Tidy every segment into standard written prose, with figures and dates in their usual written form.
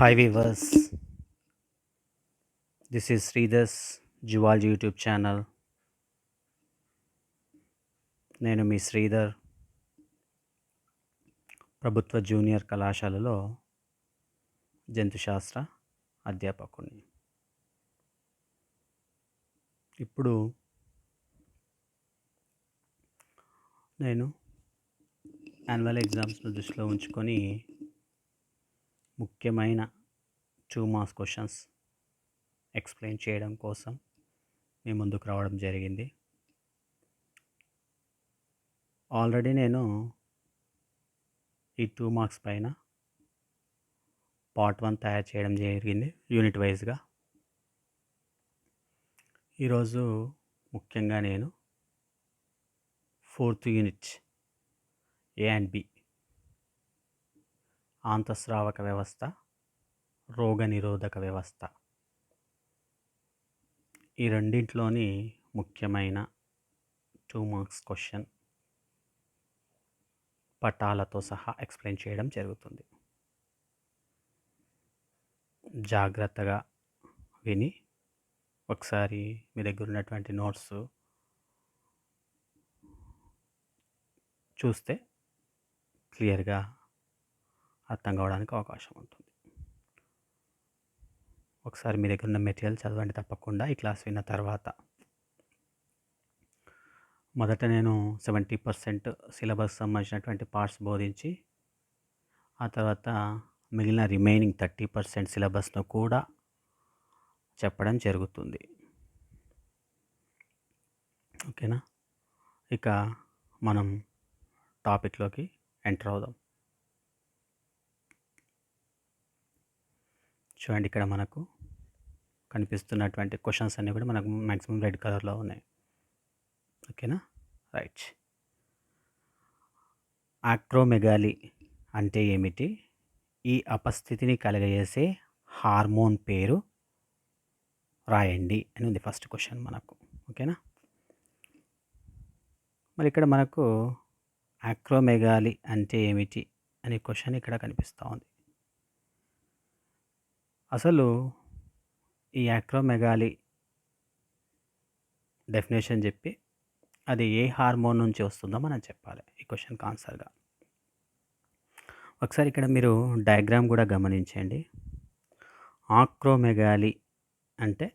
Hi viewers, this is Sridhar's Jewology YouTube channel. నేను మీ శ్రీధర్ ప్రభుత్వ junior కళాశాలలో జంతుశాస్త్ర అధ్యాపకుడిని. ఇప్పుడు నేను యాన్యువల్ ఎగ్జామ్స్ను దృష్టిలో ఉంచుకొని ముఖ్యమైన 2 మార్క్స్ క్వశ్చన్స్ ఎక్స్ప్లెయిన్ చేయడం కోసం మీ ముందుకు రావడం జరిగింది. ఆల్రెడీ నేను ఈ 2 మార్క్స్ పైన పార్ట్ 1 తయారు చేయడం జరిగింది యూనిట్ వైజ్గా. ఈరోజు ముఖ్యంగా నేను 4th unit A and B, ఆంతఃస్రావక వ్యవస్థ, రోగనిరోధక వ్యవస్థ, ఈ రెండింటిలోని ముఖ్యమైన 2 మార్క్స్ క్వశ్చన్ పటాలతో సహా ఎక్స్ప్లెయిన్ చేయడం జరుగుతుంది. జాగ్రత్తగా విని ఒకసారి మీ దగ్గర ఉన్నటువంటి నోట్స్ చూస్తే క్లియర్గా అర్థం కావడానికి అవకాశం ఉంటుంది. ఒకసారి మీ దగ్గర ఉన్న మెటీరియల్ చదవండి తప్పకుండా ఈ క్లాస్ విన్న తర్వాత. మొదట నేను 70% సిలబస్ సంబంధించినటువంటి పార్ట్స్ బోధించి ఆ తర్వాత మిగిలిన రిమైనింగ్ 30% సిలబస్ను కూడా చెప్పడం జరుగుతుంది. ఓకేనా? ఇక మనం టాపిక్లోకి ఎంటర్ అవుదాం. చూడండి, ఇక్కడ మనకు కనిపిస్తున్నటువంటి క్వశ్చన్స్ అన్నీ కూడా మనకు మ్యాక్సిమం రెడ్ కలర్లో ఉన్నాయి. ఓకేనా? రైట్. ఆక్రోమెగాలి అంటే ఏమిటి? ఈ అపస్థితిని కలగజేసే హార్మోన్ పేరు రాయండి అని ఉంది ఫస్ట్ క్వశ్చన్ మనకు. ఓకేనా? మరి ఇక్కడ మనకు ఆక్రోమెగాలి అంటే ఏమిటి అనే క్వశ్చన్ ఇక్కడ కనిపిస్తూ ఉంది. అసలు ఈ ఆక్రోమెగాలి డెఫినేషన్ చెప్పి అది ఏ హార్మోన్ నుంచి వస్తుందో మనం చెప్పాలి ఈ క్వశ్చన్కి ఆన్సర్గా. ఒకసారి ఇక్కడ మీరు డయాగ్రామ్ కూడా గమనించండి. ఆక్రోమెగాలి అంటే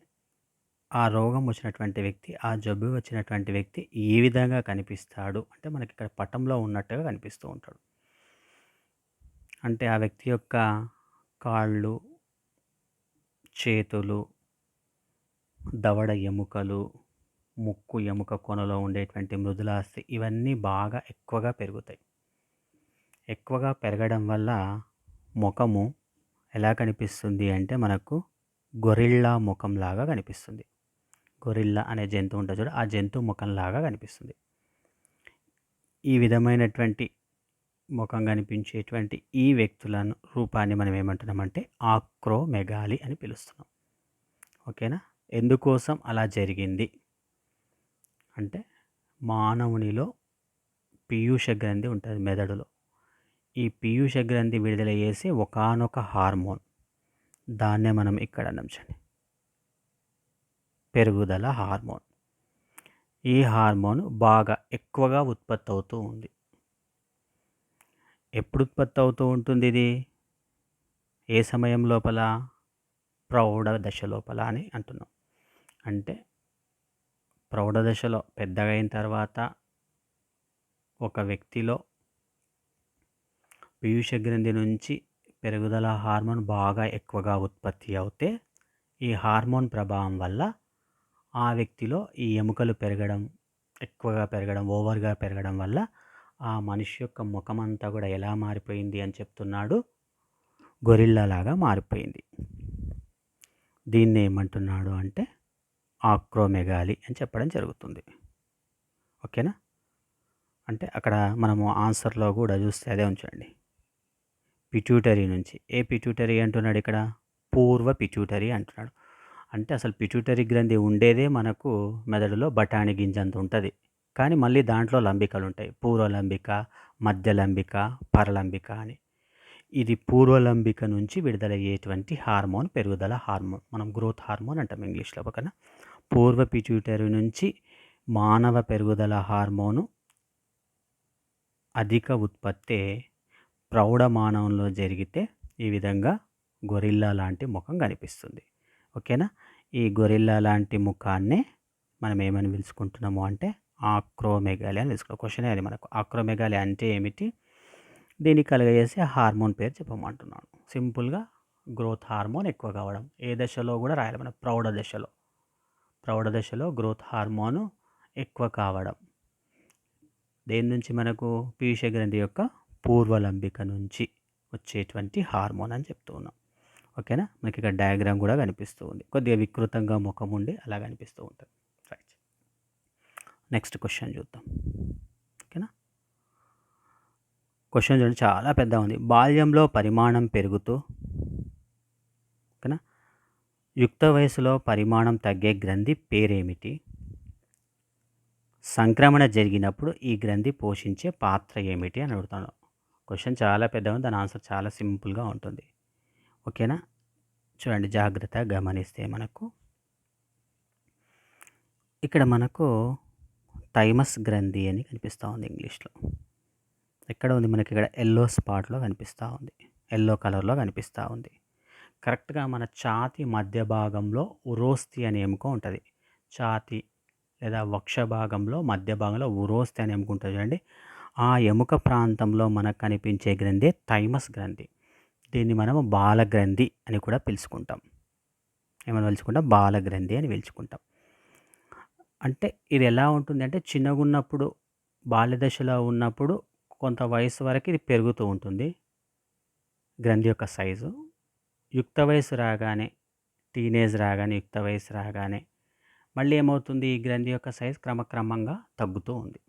ఆ రోగం వచ్చినటువంటి వ్యక్తి, ఆ జబ్బు వచ్చినటువంటి వ్యక్తి ఏ విధంగా కనిపిస్తాడు అంటే మనకి ఇక్కడ పటంలో ఉన్నట్టుగా కనిపిస్తూ ఉంటాడు. అంటే ఆ వ్యక్తి యొక్క కాళ్ళు, చేతులు, దవడ ఎముకలు, ముక్కు ఎముక కొనలో ఉండేటువంటి మృదులాస్థి ఇవన్నీ బాగా ఎక్కువగా పెరుగుతాయి. ఎక్కువగా పెరగడం వల్ల ముఖము ఎలా కనిపిస్తుంది అంటే మనకు గొరిల్లా ముఖంలాగా కనిపిస్తుంది. గొరిల్లా అనే జంతువు ఉంటుంది చూడ, ఆ జంతువు ముఖంలాగా కనిపిస్తుంది. ఈ విధమైనటువంటి ముఖం కనిపించేటువంటి ఈ వ్యక్తుల రూపాన్ని మనం ఏమంటున్నామంటే ఆక్రోమెగాలి అని పిలుస్తున్నాం. ఓకేనా? ఎందుకోసం అలా జరిగింది అంటే మానవునిలో పీయూష గ్రంథి ఉంటుంది మెదడులో. ఈ పీయూష గ్రంథి విడుదల చేసే ఒకానొక హార్మోన్, దాన్నే మనం ఇక్కడ అందించండి పెరుగుదల హార్మోన్. ఈ హార్మోన్ బాగా ఎక్కువగా ఉత్పత్తి అవుతూ ఉంది. ఎప్పుడు ఉత్పత్తి అవుతూ ఉంటుంది ఇది? ఏ సమయం లోపల? ప్రౌఢ దశ లోపల అని అంటున్నాం. అంటే ప్రౌఢ దశలో పెద్దగా అయిన తర్వాత ఒక వ్యక్తిలో పీయూష గ్రంథి నుంచి పెరుగుదల హార్మోన్ బాగా ఎక్కువగా ఉత్పత్తి అవుతే ఈ హార్మోన్ ప్రభావం వల్ల ఆ వ్యక్తిలో ఈ ఎముకలు పెరగడం, ఎక్కువగా పెరగడం, ఓవర్గా పెరగడం వల్ల ఆ మనిషి యొక్క ముఖం అంతా కూడా ఎలా మారిపోయింది అని చెప్తున్నాడు? గొరిల్లాలాగా మారిపోయింది. దీన్ని ఏమంటున్నాడు అంటే ఆక్రోమెగాలి అని చెప్పడం జరుగుతుంది. ఓకేనా? అంటే అక్కడ మనము ఆన్సర్లో కూడా చూస్తే అదే ఉంచండి. పిట్యూటరీ నుంచి. ఏ పిట్యూటరీ అంటున్నాడు ఇక్కడ? పూర్వ పిట్యూటరీ అంటున్నాడు. అంటే అసలు పిట్యూటరీ గ్రంథి ఉండేదే మనకు మెదడులో బఠానీ గింజంత ఉంటుంది. కానీ మళ్ళీ దాంట్లో లంబికలు ఉంటాయి. పూర్వలంబిక, మధ్యలంబిక, పరలంబిక అని. ఇది పూర్వలంబిక నుంచి విడుదలయ్యేటువంటి హార్మోన్, పెరుగుదల హార్మోన్. మనం గ్రోత్ హార్మోన్ అంటాం ఇంగ్లీష్‌లో. ఓకేనా. పూర్వ పిట్యూటరీ నుంచి మానవ పెరుగుదల హార్మోను అధిక ఉత్పత్తే ప్రౌఢ మానవంలో జరిగితే ఈ విధంగా గొరిల్లా లాంటి ముఖం కనిపిస్తుంది. ఓకేనా. ఈ గొరిల్లా లాంటి ముఖాన్నే మనం ఏమని పిలుచుకుంటున్నాము అంటే ఆక్రోమెగాలి అని పిలుచుకుంటాం. క్వశ్చనే అది మనకు. ఆక్రోమెగాలి అంటే ఏమిటి? దీన్ని కలుగజేసే హార్మోన్ పేరు చెప్పమంటున్నాను. సింపుల్గా గ్రోత్ హార్మోన్ ఎక్కువ కావడం. ఏ దశలో కూడా రాయాలి మనం, ప్రౌఢ దశలో. ప్రౌఢ దశలో గ్రోత్ హార్మోను ఎక్కువ కావడం. దేని నుంచి మనకు? పీయూష గ్రంథి యొక్క పూర్వలంబిక నుంచి వచ్చేటువంటి హార్మోన్ అని చెప్తూ ఉన్నాం. ఓకేనా. మనకి ఇక్కడ డయాగ్రామ్ కూడా కనిపిస్తూ ఉంది. కొద్దిగా వికృతంగా ముఖం ఉండి అలా కనిపిస్తూ ఉంటుంది. రైట్. నెక్స్ట్ క్వశ్చన్ చూద్దాం. ఓకేనా. క్వశ్చన్ చూడండి, చాలా పెద్ద ఉంది. బాల్యంలో పరిమాణం పెరుగుతూ, ఓకేనా, యుక్త వయసులో పరిమాణం తగ్గే గ్రంథి పేరేమిటి? సంక్రమణ జరిగినప్పుడు ఈ గ్రంథి పోషించే పాత్ర ఏమిటి అని అడుగుతాను. క్వశ్చన్ చాలా పెద్దగా ఉంది, దాని ఆన్సర్ చాలా సింపుల్గా ఉంటుంది. ఓకేనా. చూడండి జాగ్రత్తగా గమనిస్తే మనకు ఇక్కడ మనకు థైమస్ గ్రంథి అని కనిపిస్తూ ఉంది ఇంగ్లీష్లో. ఎక్కడ ఉంది మనకి? ఇక్కడ ఎల్లో స్పాట్లో కనిపిస్తూ ఉంది, ఎల్లో కలర్లో కనిపిస్తూ ఉంది. కరెక్ట్గా మన ఛాతీ మధ్య భాగంలో ఉరోస్తి అనే ఎముక ఉంటుంది. ఛాతీ లేదా వక్ష భాగంలో మధ్య భాగంలో ఉరోస్తి అనే ఎముక ఉంటుంది చూడండి. ఆ ఎముక ప్రాంతంలో మనకు కనిపించే గ్రంథి థైమస్ గ్రంథి. దీన్ని మనము బాలగ్రంథి అని కూడా పిలుచుకుంటాం. ఏమని పిలుచుకుంటాం? బాలగ్రంథి అని పిలుచుకుంటాం. అంటే ఇది ఎలా ఉంటుంది అంటే, చిన్నగా ఉన్నప్పుడు, బాల్య దశలో ఉన్నప్పుడు కొంత వయసు వరకు ఇది పెరుగుతూ ఉంటుంది గ్రంథి యొక్క సైజు. యుక్త వయసు రాగానే, టీనేజ్ రాగానే, యుక్త వయసు రాగానే మళ్ళీ ఏమవుతుంది? ఈ గ్రంథి యొక్క సైజు క్రమక్రమంగా తగ్గుతూ ఉంది.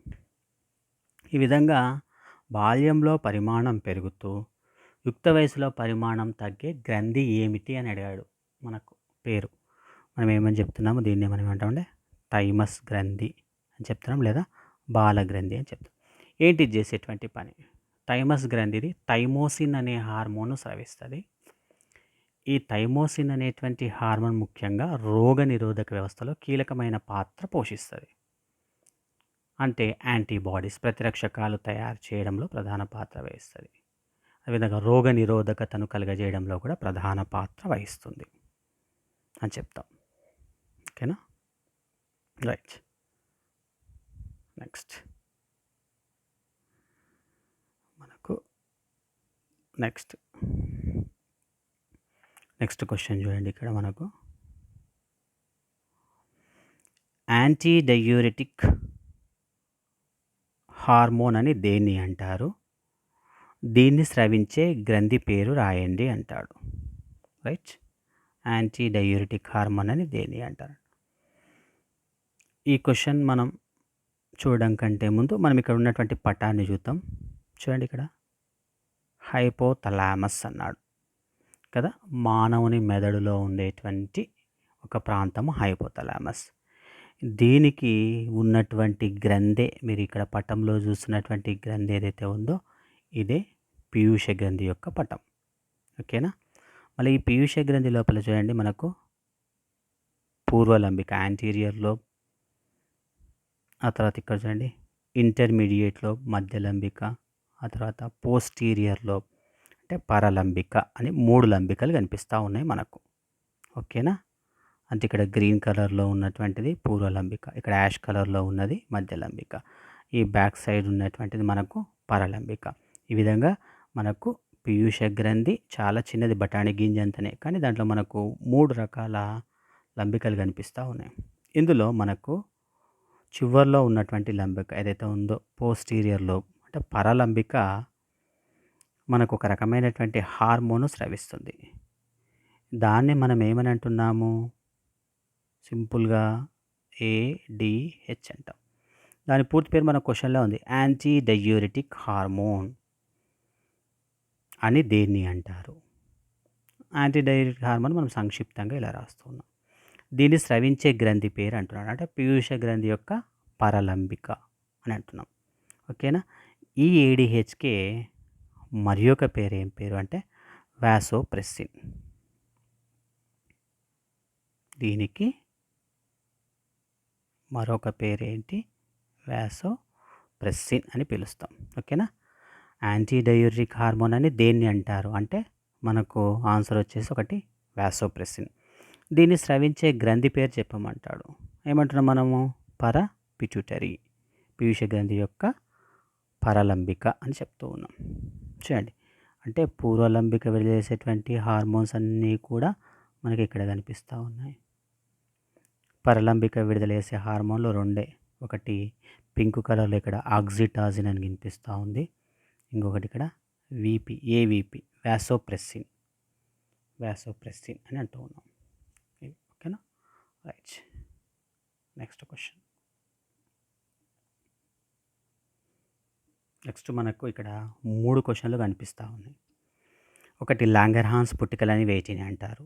ఈ విధంగా బాల్యంలో పరిమాణం పెరుగుతూ యుక్త వయసులో పరిమాణం తగ్గే గ్రంథి ఏమిటి అని అడిగాడు. మనకు పేరు మనం ఏమని చెప్తున్నాము? దీన్ని మనం ఏమంటామంటే థైమస్ గ్రంథి అని చెప్తున్నాం, లేదా బాలగ్రంథి అని చెప్తాం. ఏంటి చేసేటువంటి పని? థైమస్ గ్రంథిది థైమోసిన్ అనే హార్మోన్ స్రవిస్తుంది. ఈ థైమోసిన్ అనేటువంటి హార్మోన్ ముఖ్యంగా రోగ నిరోధక వ్యవస్థలో కీలకమైన పాత్ర పోషిస్తుంది. అంటే యాంటీబాడీస్, ప్రతిరక్షకాలు తయారు చేయడంలో ప్రధాన పాత్ర వహిస్తుంది. అదేవిధంగా రోగ నిరోధకతను కలుగజేయడంలో కూడా ప్రధాన పాత్ర వహిస్తుంది అని చెప్తాం. ఓకేనా. రైట్. నెక్స్ట్ మనకు నెక్స్ట్ క్వశ్చన్ చూడండి. ఇక్కడ మనకు యాంటీ డయూరెటిక్ హార్మోన్ అని దేన్ని అంటారు? దీన్ని స్రవించే గ్రంథి పేరు రాయండి అంటాడు. రైట్. యాంటీ డయూరెటిక్ హార్మోన్ అని దేన్ని అంటారు? ఈ క్వశ్చన్ మనం చూడడం కంటే ముందు మనం ఇక్కడ ఉన్నటువంటి పటాన్ని చూద్దాం. చూడండి, ఇక్కడ హైపోథలామస్ అన్నాడు కదా. మానవుని మెదడులో ఉండేటువంటి ఒక ప్రాంతము హైపోథలామస్. దీనికి ఉన్నటువంటి గ్రంథే, మీరు ఇక్కడ పటంలో చూస్తున్నటువంటి గ్రంథి ఏదైతే ఉందో ఇదే పీయూష గ్రంథి యొక్క పటం. ఓకేనా. మళ్ళీ ఈ పీయూష గ్రంథి లోపల చూడండి మనకు పూర్వలంబిక, యాంటీరియర్ లోబ్, ఆ తర్వాత ఇక్కడ చూడండి ఇంటర్మీడియట్ లోబ్, మధ్యలంబిక, ఆ తర్వాత పోస్టీరియర్ లోబ్ అంటే పరలంబిక అని 3 లంబికలు కనిపిస్తూ ఉన్నాయి మనకు. ఓకేనా. అంటే ఇక్కడ గ్రీన్ కలర్లో ఉన్నటువంటిది పూర్వలంబిక, ఇక్కడ యాష్ కలర్లో ఉన్నది మధ్యలంబిక, ఈ బ్యాక్ సైడ్ ఉన్నటువంటిది మనకు పరలంబిక. ఈ విధంగా మనకు పీయూష గ్రంథి చాలా చిన్నది, బఠాణి గింజంతనే, కానీ దాంట్లో మనకు 3 రకాల లంబికలు కనిపిస్తూ ఉన్నాయి. ఇందులో మనకు చివర్లో ఉన్నటువంటి లంబిక ఏదైతే ఉందో పోస్టీరియర్ లోబ్ అంటే పరలంబిక మనకు ఒక రకమైనటువంటి హార్మోను స్రవిస్తుంది. దాన్ని మనం ఏమని అంటున్నాము? సింపుల్గా ADH అంటాం. దాని పూర్తి పేరు మన క్వశ్చన్లో ఉంది, యాంటీ డయూరెటిక్ హార్మోన్ అని దేన్ని అంటారు? యాంటీ డయూరెటిక్ హార్మోన్ మనం సంక్షిప్తంగా ఇలా రాస్తున్నాం. దీన్ని స్రవించే గ్రంథి పేరు అంటున్నాడు, అంటే పీయూష గ్రంథి యొక్క పరలంబిక అని అంటున్నాం. ఓకేనా. ఈ ADHకే మరి ఒక పేరు ఏం పేరు అంటే వాసోప్రెస్సిన్. దీనికి మరొక పేరేంటి? వాసోప్రెస్సిన్ అని పిలుస్తాం. ఓకేనా? యాంటీ డయూరిటిక్ హార్మోన్ అని దేన్ని అంటారు అంటే మనకు ఆన్సర్ వచ్చేసి ఒకటి వాసోప్రెస్సిన్. దీన్ని స్రవించే గ్రంథి పేరు చెప్పమంటాడు. ఏమంటున్నాం మనము? పిట్యూటరీ, పీయూష గ్రంథి యొక్క పరలంబిక అని చెప్తూ ఉన్నాం. చూడండి, అంటే పూర్వలంబిక విడుదల హార్మోన్స్ అన్నీ కూడా మనకి ఇక్కడ కనిపిస్తూ ఉన్నాయి. పరలంబిక విడుదల చేసే హార్మోన్లు రెండే. ఒకటి పింక్ కలర్లో ఇక్కడ ఆక్సిటాజిన్ అని కనిపిస్తూ ఉంది. ఇంకొకటి ఇక్కడ ఏవిపి వాసోప్రెస్సిన్ అని అంటూ ఉన్నాం. ఓకేనా? రైట్. Next question. నెక్స్ట్ మనకు ఇక్కడ 3 క్వశ్చన్లు కనిపిస్తూ ఉన్నాయి. ఒకటి లాంగర్హాన్స్ పుట్టికలని వేటిని అంటారు?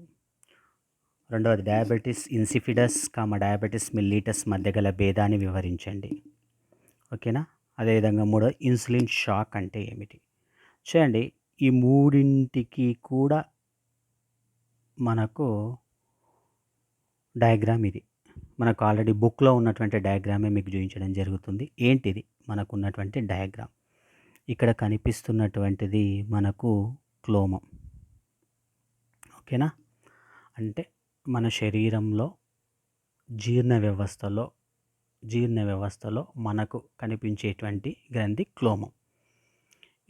రెండవది డయాబెటిస్ ఇన్సిపిడస్ డయాబెటిస్ మిల్లిటస్ మధ్య గల భేదాన్ని వివరించండి. ఓకేనా? అదేవిధంగా మూడవది ఇన్సులిన్ షాక్ అంటే ఏమిటి? చూడండి, ఈ మూడింటికి కూడా మనకు డయాగ్రామ్ ఇది. మనకు ఆల్రెడీ బుక్లో ఉన్నటువంటి డయాగ్రామే మీకు చూపించడం జరుగుతుంది. ఏంటిది మనకు ఉన్నటువంటి డయాగ్రామ్? ఇక్కడ కనిపిస్తున్నటువంటిది మనకు క్లోమం. ఓకేనా? అంటే మన శరీరంలో జీర్ణ వ్యవస్థలో మనకు కనిపించేటువంటి గ్రంథి క్లోమం.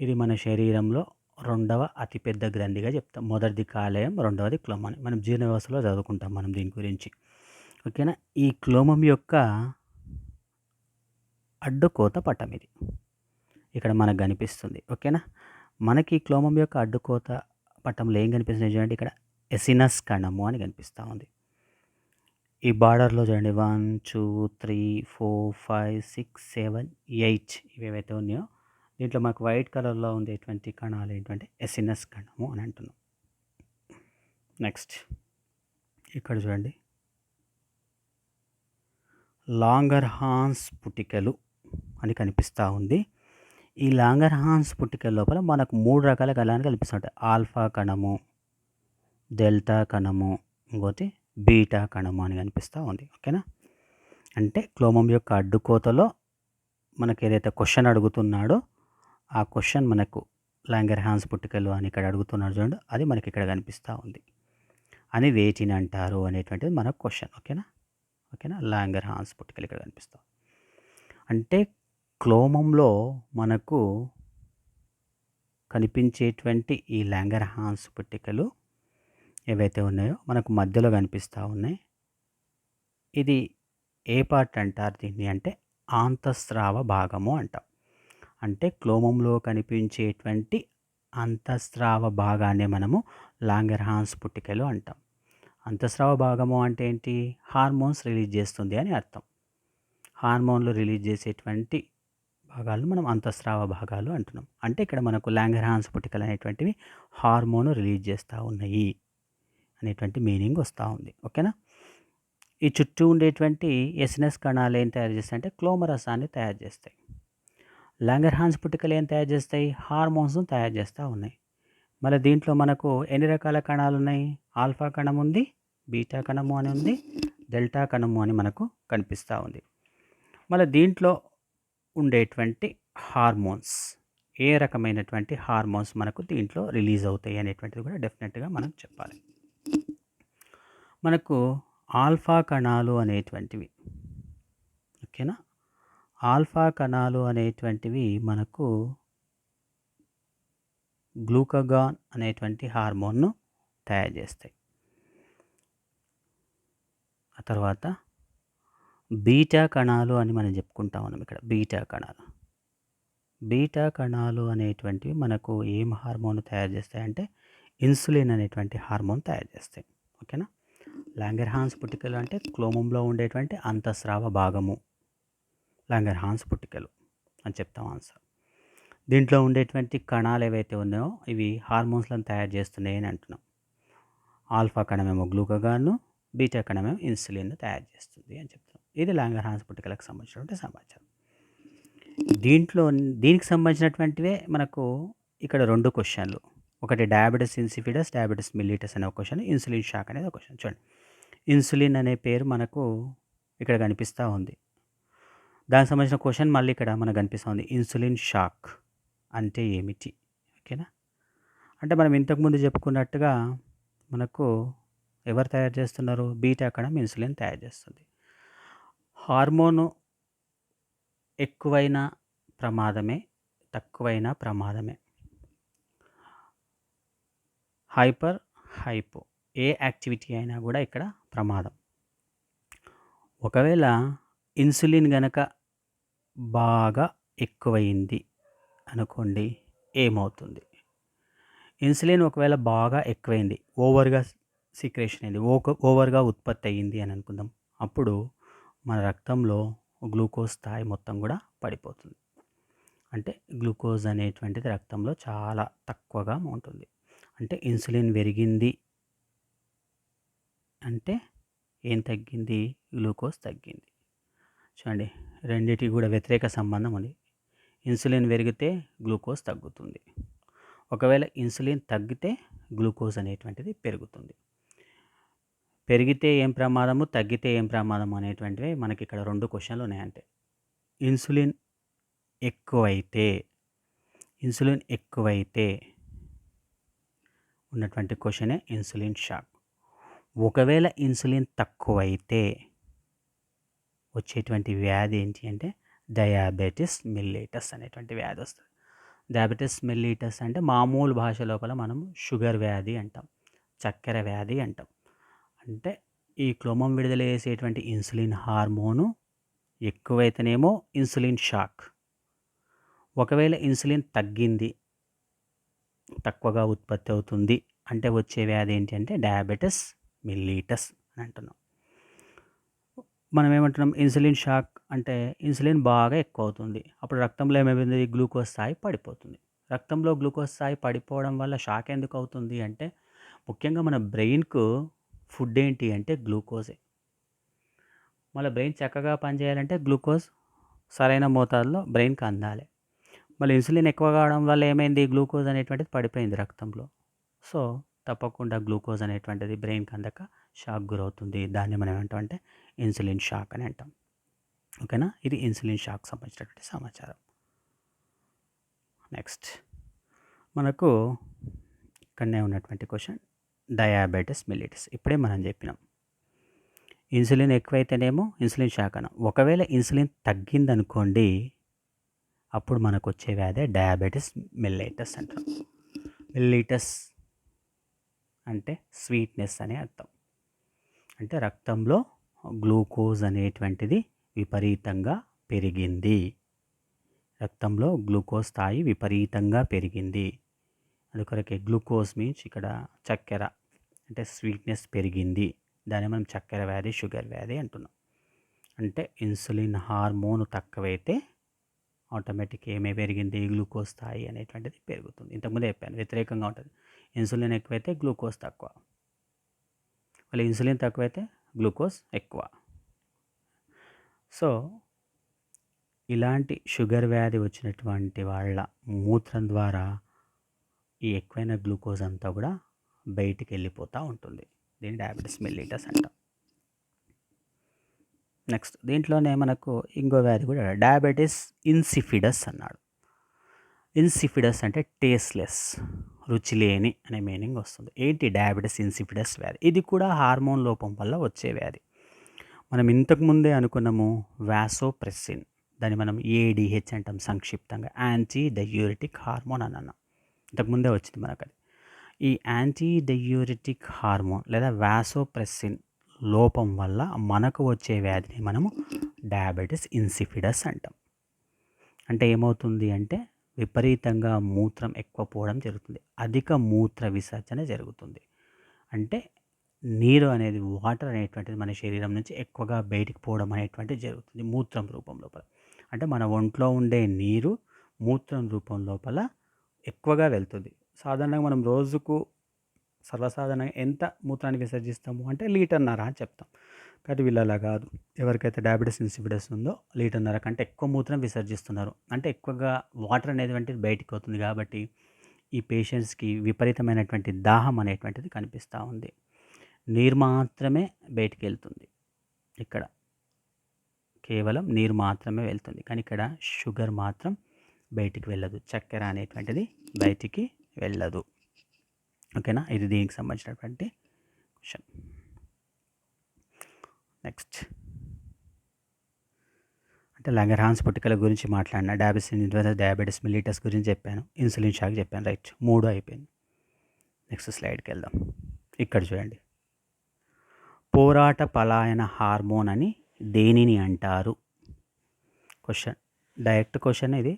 ఇది మన శరీరంలో రెండవ అతిపెద్ద గ్రంథిగా చెప్తాం. మొదటిది కాలేయం, రెండవది క్లోమం అని మనం జీర్ణ వ్యవస్థలో చదువుకుంటాం మనం దీని గురించి. ఓకేనా? ఈ క్లోమం యొక్క అడ్డుకోత పటం ఇది ఇక్కడ మనకు కనిపిస్తుంది. ఓకేనా? మనకి క్లోమం యొక్క అడ్డుకోత పటంలో ఏం కనిపిస్తుంది చూడండి, ఇక్కడ ఎసినస్ కణము అని కనిపిస్తూ ఉంది. ఈ బార్డర్లో చూడండి 1 2 3 4 5 6 7 8 ఇవేవైతే ఉన్నాయో దీంట్లో మాకు వైట్ కలర్లో ఉండేటువంటి కణాలు ఏంటంటే ఎసినస్ కణము అని అంటున్నాం. నెక్స్ట్ ఇక్కడ చూడండి, లాంగర్హాన్స్ పుటికలు అని కనిపిస్తూ ఉంది. ఈ లాంగర్హాన్స్ పుటికల లోపల మనకు 3 రకాల కణాలు కనిపిస్తుంటాయి. ఆల్ఫా కణము, డెల్టా కణము, ఇంకోటి బీటా కణము అని కనిపిస్తూ ఉంది. ఓకేనా? అంటే క్లోమం యొక్క అడ్డుకోతలో మనకు ఏదైతే క్వశ్చన్ అడుగుతున్నాడో ఆ క్వశ్చన్ మనకు లాంగర్హాన్స్ పుట్టికలు అని ఇక్కడ అడుగుతున్నాడు చూడండి, అది మనకి ఇక్కడ కనిపిస్తూ ఉంది. అని వేటిని అంటారు అనేటువంటిది మనకు క్వశ్చన్. ఓకేనా? లాంగర్హాన్స్ పుట్టికలు ఇక్కడ కనిపిస్తాం. అంటే క్లోమంలో మనకు కనిపించేటువంటి ఈ లాంగర్హాన్స్ పుట్టికలు ఏవైతే ఉన్నాయో మనకు మధ్యలో కనిపిస్తూ ఉన్నాయి. ఇది ఏ పార్ట్ అంటారు దీన్ని అంటే అంతఃస్రావ భాగము అంటాం. అంటే క్లోమంలో కనిపించేటువంటి అంతఃస్రావ భాగాన్ని మనము లాంగర్హాన్స్ పుట్టికలు అంటాం. అంతఃస్రావ భాగము అంటే ఏంటి? హార్మోన్స్ రిలీజ్ చేస్తుంది అని అర్థం. హార్మోన్లు రిలీజ్ చేసేటువంటి భాగాలను మనం అంతఃస్రావ భాగాలు అంటున్నాం. అంటే ఇక్కడ మనకు లాంగర్హాన్స్ పుట్టికలు అనేటువంటివి హార్మోన్ రిలీజ్ చేస్తూ ఉన్నాయి అనేటువంటి మీనింగ్ వస్తూ ఉంది. ఓకేనా? ఈ చుట్టూ ఉండేటువంటి ఎసినస్ కణాలు ఏం తయారు చేస్తాయి అంటే క్లోమరసాన్ని తయారు చేస్తాయి. లాంగర్హాన్స్ పుట్టికలు ఏం తయారు చేస్తాయి? హార్మోన్స్ను తయారు చేస్తూ ఉన్నాయి. మళ్ళీ దీంట్లో మనకు ఎన్ని రకాల కణాలు ఉన్నాయి? ఆల్ఫా కణం ఉంది, బీటా కణము అని ఉంది, డెల్టా కణము అని మనకు కనిపిస్తూ ఉంది. మళ్ళీ దీంట్లో ఉండేటువంటి హార్మోన్స్, ఏ రకమైనటువంటి హార్మోన్స్ మనకు దీంట్లో రిలీజ్ అవుతాయి అనేటువంటిది కూడా డెఫినెట్గా మనం చెప్పాలి. మనకు ఆల్ఫా కణాలు అనేటువంటివి, ఓకేనా, ఆల్ఫా కణాలు అనేటువంటివి మనకు గ్లూకగాన్ అనేటువంటి హార్మోన్ను తయారు చేస్తాయి. ఆ తర్వాత బీటా కణాలు అని మనం చెప్పుకుంటా ఉన్నాం. ఇక్కడ బీటా కణాలు అనేటువంటివి మనకు ఏం హార్మోన్ తయారు చేస్తాయంటే ఇన్సులిన్ అనేటువంటి హార్మోన్ తయారు చేస్తాయి. ఓకేనా? లాంగర్హాన్స్ పుట్టికలు అంటే క్లోమంలో ఉండేటువంటి అంతఃస్రావ భాగము లాంగర్హాన్స్ పుట్టికలు అని చెప్తాం ఆన్సర్. దీంట్లో ఉండేటువంటి కణాలు ఏవైతే ఉన్నాయో ఇవి హార్మోన్స్లను తయారు చేస్తున్నాయి అని అంటున్నాం. ఆల్ఫా కణమేమో గ్లూకగాను, బీటా కణమేమో ఇన్సులిన్ తయారు చేస్తుంది అని చెప్తున్నాం. ఇది లాంగర్హాన్స్ పుట్టికలకు సంబంధించినటువంటి సమాచారం. దీనికి సంబంధించినటువంటివే మనకు ఇక్కడ 2 క్వెషన్‌లు. ఒకటి డయాబెటిస్ ఇన్సిపిడస్, డయాబెటిస్ మెల్లిటస్ అనే ఒక క్వెషన్, ఇన్సులిన్ షాక్ అనేది ఒక క్వెషన్. చూడండి. ఇన్సులిన్ అనే పేరు మనకు ఇక్కడ కనిపిస్తా ఉంది. దానికి సంబంధించిన క్వెషన్ మళ్ళీ ఇక్కడ మనకు కనిపిస్తా ఉంది. ఇన్సులిన్ షాక్ అంటే ఏమిటి? ఓకేనా? అంటే మనం ఇంతకుముందు చెప్పుకున్నట్టుగా మనకు ఎవరు తయారు చేస్తున్నారు? బీటా కణం ఇన్సులిన్ తయారు చేస్తుంది. హార్మోను ఎక్కువైనా ప్రమాదమే, తక్కువైనా ప్రమాదమే. హైపర్, హైపో ఏ యాక్టివిటీ అయినా కూడా ఇక్కడ ప్రమాదం. ఒకవేళ ఇన్సులిన్ గనక బాగా ఎక్కువయింది అనుకోండి, ఏమవుతుంది? ఇన్సులిన్ ఒకవేళ బాగా ఎక్కువైంది, ఓవర్‌గా సీక్రెషన్ అయింది, ఓవర్‌గా ఉత్పత్తి అయ్యింది అని అనుకుందాం. అప్పుడు మన రక్తంలో గ్లూకోజ్ స్థాయి మొత్తం కూడా పడిపోతుంది. అంటే గ్లూకోజ్ అనేటువంటిది రక్తంలో చాలా తక్కువగా ఉంటుంది. అంటే ఇన్సులిన్ పెరిగింది అంటే ఏం తగ్గింది? గ్లూకోజ్ తగ్గింది. చూడండి, రెండిటికి కూడా వ్యతిరేక సంబంధం ఉంది. ఇన్సులిన్ పెరిగితే గ్లూకోజ్ తగ్గుతుంది. ఒకవేళ ఇన్సులిన్ తగ్గితే గ్లూకోజ్ అనేటువంటిది పెరుగుతుంది. పెరిగితే ఏం ప్రమాదము, తగ్గితే ఏం ప్రమాదము అనేటువంటివి మనకి ఇక్కడ 2 క్వెషన్‌లు ఉన్నాయంటే, ఇన్సులిన్ ఎక్కువైతే ఉన్నటువంటి క్వెషనే ఇన్సులిన్ షాక్. ఒకవేళ ఇన్సులిన్ తక్కువైతే వచ్చేటువంటి వ్యాధి ఏంటి అంటే డయాబెటిస్ మెల్లిటస్ అనేటువంటి వ్యాధి వస్తుంది. డయాబెటిస్ మెల్లిటస్ అంటే మామూలు భాష లోపల మనం షుగర్ వ్యాధి అంటాం, చక్కెర వ్యాధి అంటాం. అంటే ఈ క్లోమం విడుదల చేసేటువంటి ఇన్సులిన్ హార్మోను ఎక్కువైతేనేమో ఇన్సులిన్ షాక్. ఒకవేళ ఇన్సులిన్ తగ్గింది, తక్కువగా ఉత్పత్తి అవుతుంది అంటే వచ్చే వ్యాధి ఏంటి అంటే డయాబెటిస్ మెల్లిటస్ అని అంటున్నాం. మనం ఏమంటున్నాం? ఇన్సులిన్ షాక్ అంటే ఇన్సులిన్ బాగా ఎక్కువ అవుతుంది. అప్పుడు రక్తంలో ఏమైపోతుంది? గ్లూకోజ్ స్థాయి పడిపోతుంది. రక్తంలో గ్లూకోజ్ స్థాయి పడిపోవడం వల్ల షాక్ ఎందుకు అవుతుంది అంటే, ముఖ్యంగా మన బ్రెయిన్‌కు ఫుడ్ ఏంటి అంటే గ్లూకోజే. మన బ్రెయిన్ చక్కగా పనిచేయాలంటే గ్లూకోజ్ సరైన మోతాదులో బ్రెయిన్‌కి అందాలి. మళ్ళీ ఇన్సులిన్ ఎక్కువ కావడం వల్ల ఏమైంది? గ్లూకోజ్ అనేటువంటిది పడిపోయింది రక్తంలో. సో, తప్పకుండా గ్లూకోజ్ అనేటువంటిది బ్రెయిన్‌కి అందక షాక్ గురవుతుంది. దాన్ని మనం ఏమంటామంటే ఇన్సులిన్ షాక్ అని అంటాం. ఓకేనా? ఇది ఇన్సులిన్ షాక్ సంబంధించినటువంటి సమాచారం. నెక్స్ట్ మనకు ఇక్కడనే ఉన్నటువంటి క్వెషన్ డయాబెటిస్ మెల్లిటస్. ఇప్పుడే మనం చెప్పినాం. ఇన్సులిన్ ఎక్కువైతేనేమో ఇన్సులిన్ షాక్ అనం. ఒకవేళ ఇన్సులిన్ తగ్గిందనుకోండి, అప్పుడు మనకు వచ్చే వ్యాధి డయాబెటిస్ మెల్లిటస్ అంటాం. మెల్లిటస్ అంటే స్వీట్నెస్ అనే అర్థం. అంటే రక్తంలో గ్లూకోజ్ అనేటువంటిది విపరీతంగా పెరిగింది. రక్తంలో గ్లూకోజ్ స్థాయి విపరీతంగా పెరిగింది. అందుకొరకే గ్లూకోజ్ మీన్స్ ఇక్కడ చక్కెర అంటే స్వీట్నెస్ పెరిగింది. దాన్ని మనం చక్కెర వ్యాధి, షుగర్ వ్యాధి అంటున్నాం. అంటే ఇన్సులిన్ హార్మోన్ తక్కువైతే ఆటోమేటిక్ ఏమే పెరిగింది? గ్లూకోజ్ స్థాయి అనేటువంటిది పెరుగుతుంది. ఇంతకుముందే చెప్పాను, వ్యతిరేకంగా ఉంటుంది. ఇన్సులిన్ ఎక్కువైతే గ్లూకోజ్ తక్కువ, మళ్ళీ ఇన్సులిన్ తక్కువైతే గ్లూకోజ్ ఎక్కువ. సో, ఇలాంటి షుగర్ వ్యాధి వచ్చినటువంటి వాళ్ళ మూత్రం ద్వారా ఈ ఎక్కువైన గ్లూకోజ్ అంతా కూడా బయటికి వెళ్ళిపోతూ ఉంటుంది. దీన్ని డయాబెటిస్ మెల్లిటస్ అంటాం. నెక్స్ట్ దీంట్లోనే మనకు ఇంకో వ్యాధి కూడా డయాబెటిస్ ఇన్సిపిడస్ అన్నాడు. ఇన్సిపిడస్ అంటే టేస్ట్లెస్, రుచి లేని అనే మీనింగ్ వస్తుంది. ఏంటి డయాబెటిస్ ఇన్సిపిడస్ వ్యాధి? ఇది కూడా హార్మోన్ లోపం వల్ల వచ్చే వ్యాధి. మనం ఇంతకుముందే అనుకున్నాము వాసోప్రెసిన్, దాన్ని మనం ఏడిహెచ్ అంటాం సంక్షిప్తంగా, యాంటీ డయూరిటిక్ హార్మోన్ అని అన్నాం. ఇంతకుముందే వచ్చింది మనకు అది. ఈ యాంటీ డయూరిటిక్ హార్మోన్ లేదా వాసోప్రెసిన్ లోపం వల్ల మనకు వచ్చే వ్యాధిని మనము డయాబెటిస్ ఇన్సిపిడస్ అంటాం. అంటే ఏమవుతుంది అంటే విపరీతంగా మూత్రం ఎక్కువ పోవడం జరుగుతుంది, అధిక మూత్ర విసర్జన జరుగుతుంది. అంటే నీరు అనేది, వాటర్ అనేటువంటిది మన శరీరం నుంచి ఎక్కువగా బయటికి పోవడం అనేటువంటిది జరుగుతుంది మూత్రం రూపం లోపల. అంటే మన ఒంట్లో ఉండే నీరు మూత్రం రూపం లోపల ఎక్కువగా వెళ్తుంది. సాధారణంగా మనం రోజుకు సర్వసాధారణంగా ఎంత మూత్రాన్ని విసర్జిస్తాము అంటే 1.5 లీటర్ అని చెప్తాం. కానీ వీళ్ళు అలా కాదు. ఎవరికైతే డయాబెటిస్ ఇన్సిపిడస్ ఉందో 1.5 లీటర్ కంటే ఎక్కువ మూత్రం విసర్జిస్తున్నారు. అంటే ఎక్కువగా వాటర్ అనేటువంటిది బయటికి అవుతుంది కాబట్టి ఈ పేషెంట్స్‌కి విపరీతమైనటువంటి దాహం అనేటువంటిది కనిపిస్తా ఉంది. నీరు మాత్రమే బయటికెళ్తుంది ఇక్కడ. కేవలం నీరు మాత్రమే వెళ్తుంది. కానీ ఇక్కడ షుగర్ మాత్రం బయటికి వెళ్ళదు. చక్కెర అనేటువంటిది బయటికి వెళ్ళదు. ఓకేనా? ఇది దీనికి సంబంధించినటువంటి క్వెషన్. నెక్స్ట్ అంటే లంగర్హాన్స్ పుట్టుకల గురించి మాట్లాడిన, డయాబెటిస్ మిలిటస్ గురించి చెప్పాను, ఇన్సులిన్ షాక్ చెప్పాను. రైట్, 3 అయిపోయింది. నెక్స్ట్ స్లైడ్కి వెళ్దాం. ఇక్కడ చూడండి, పోరాట పలాయన హార్మోన్ అని దేనిని అంటారు? క్వశ్చన్, డైరెక్ట్ క్వశ్చన్ ఇది.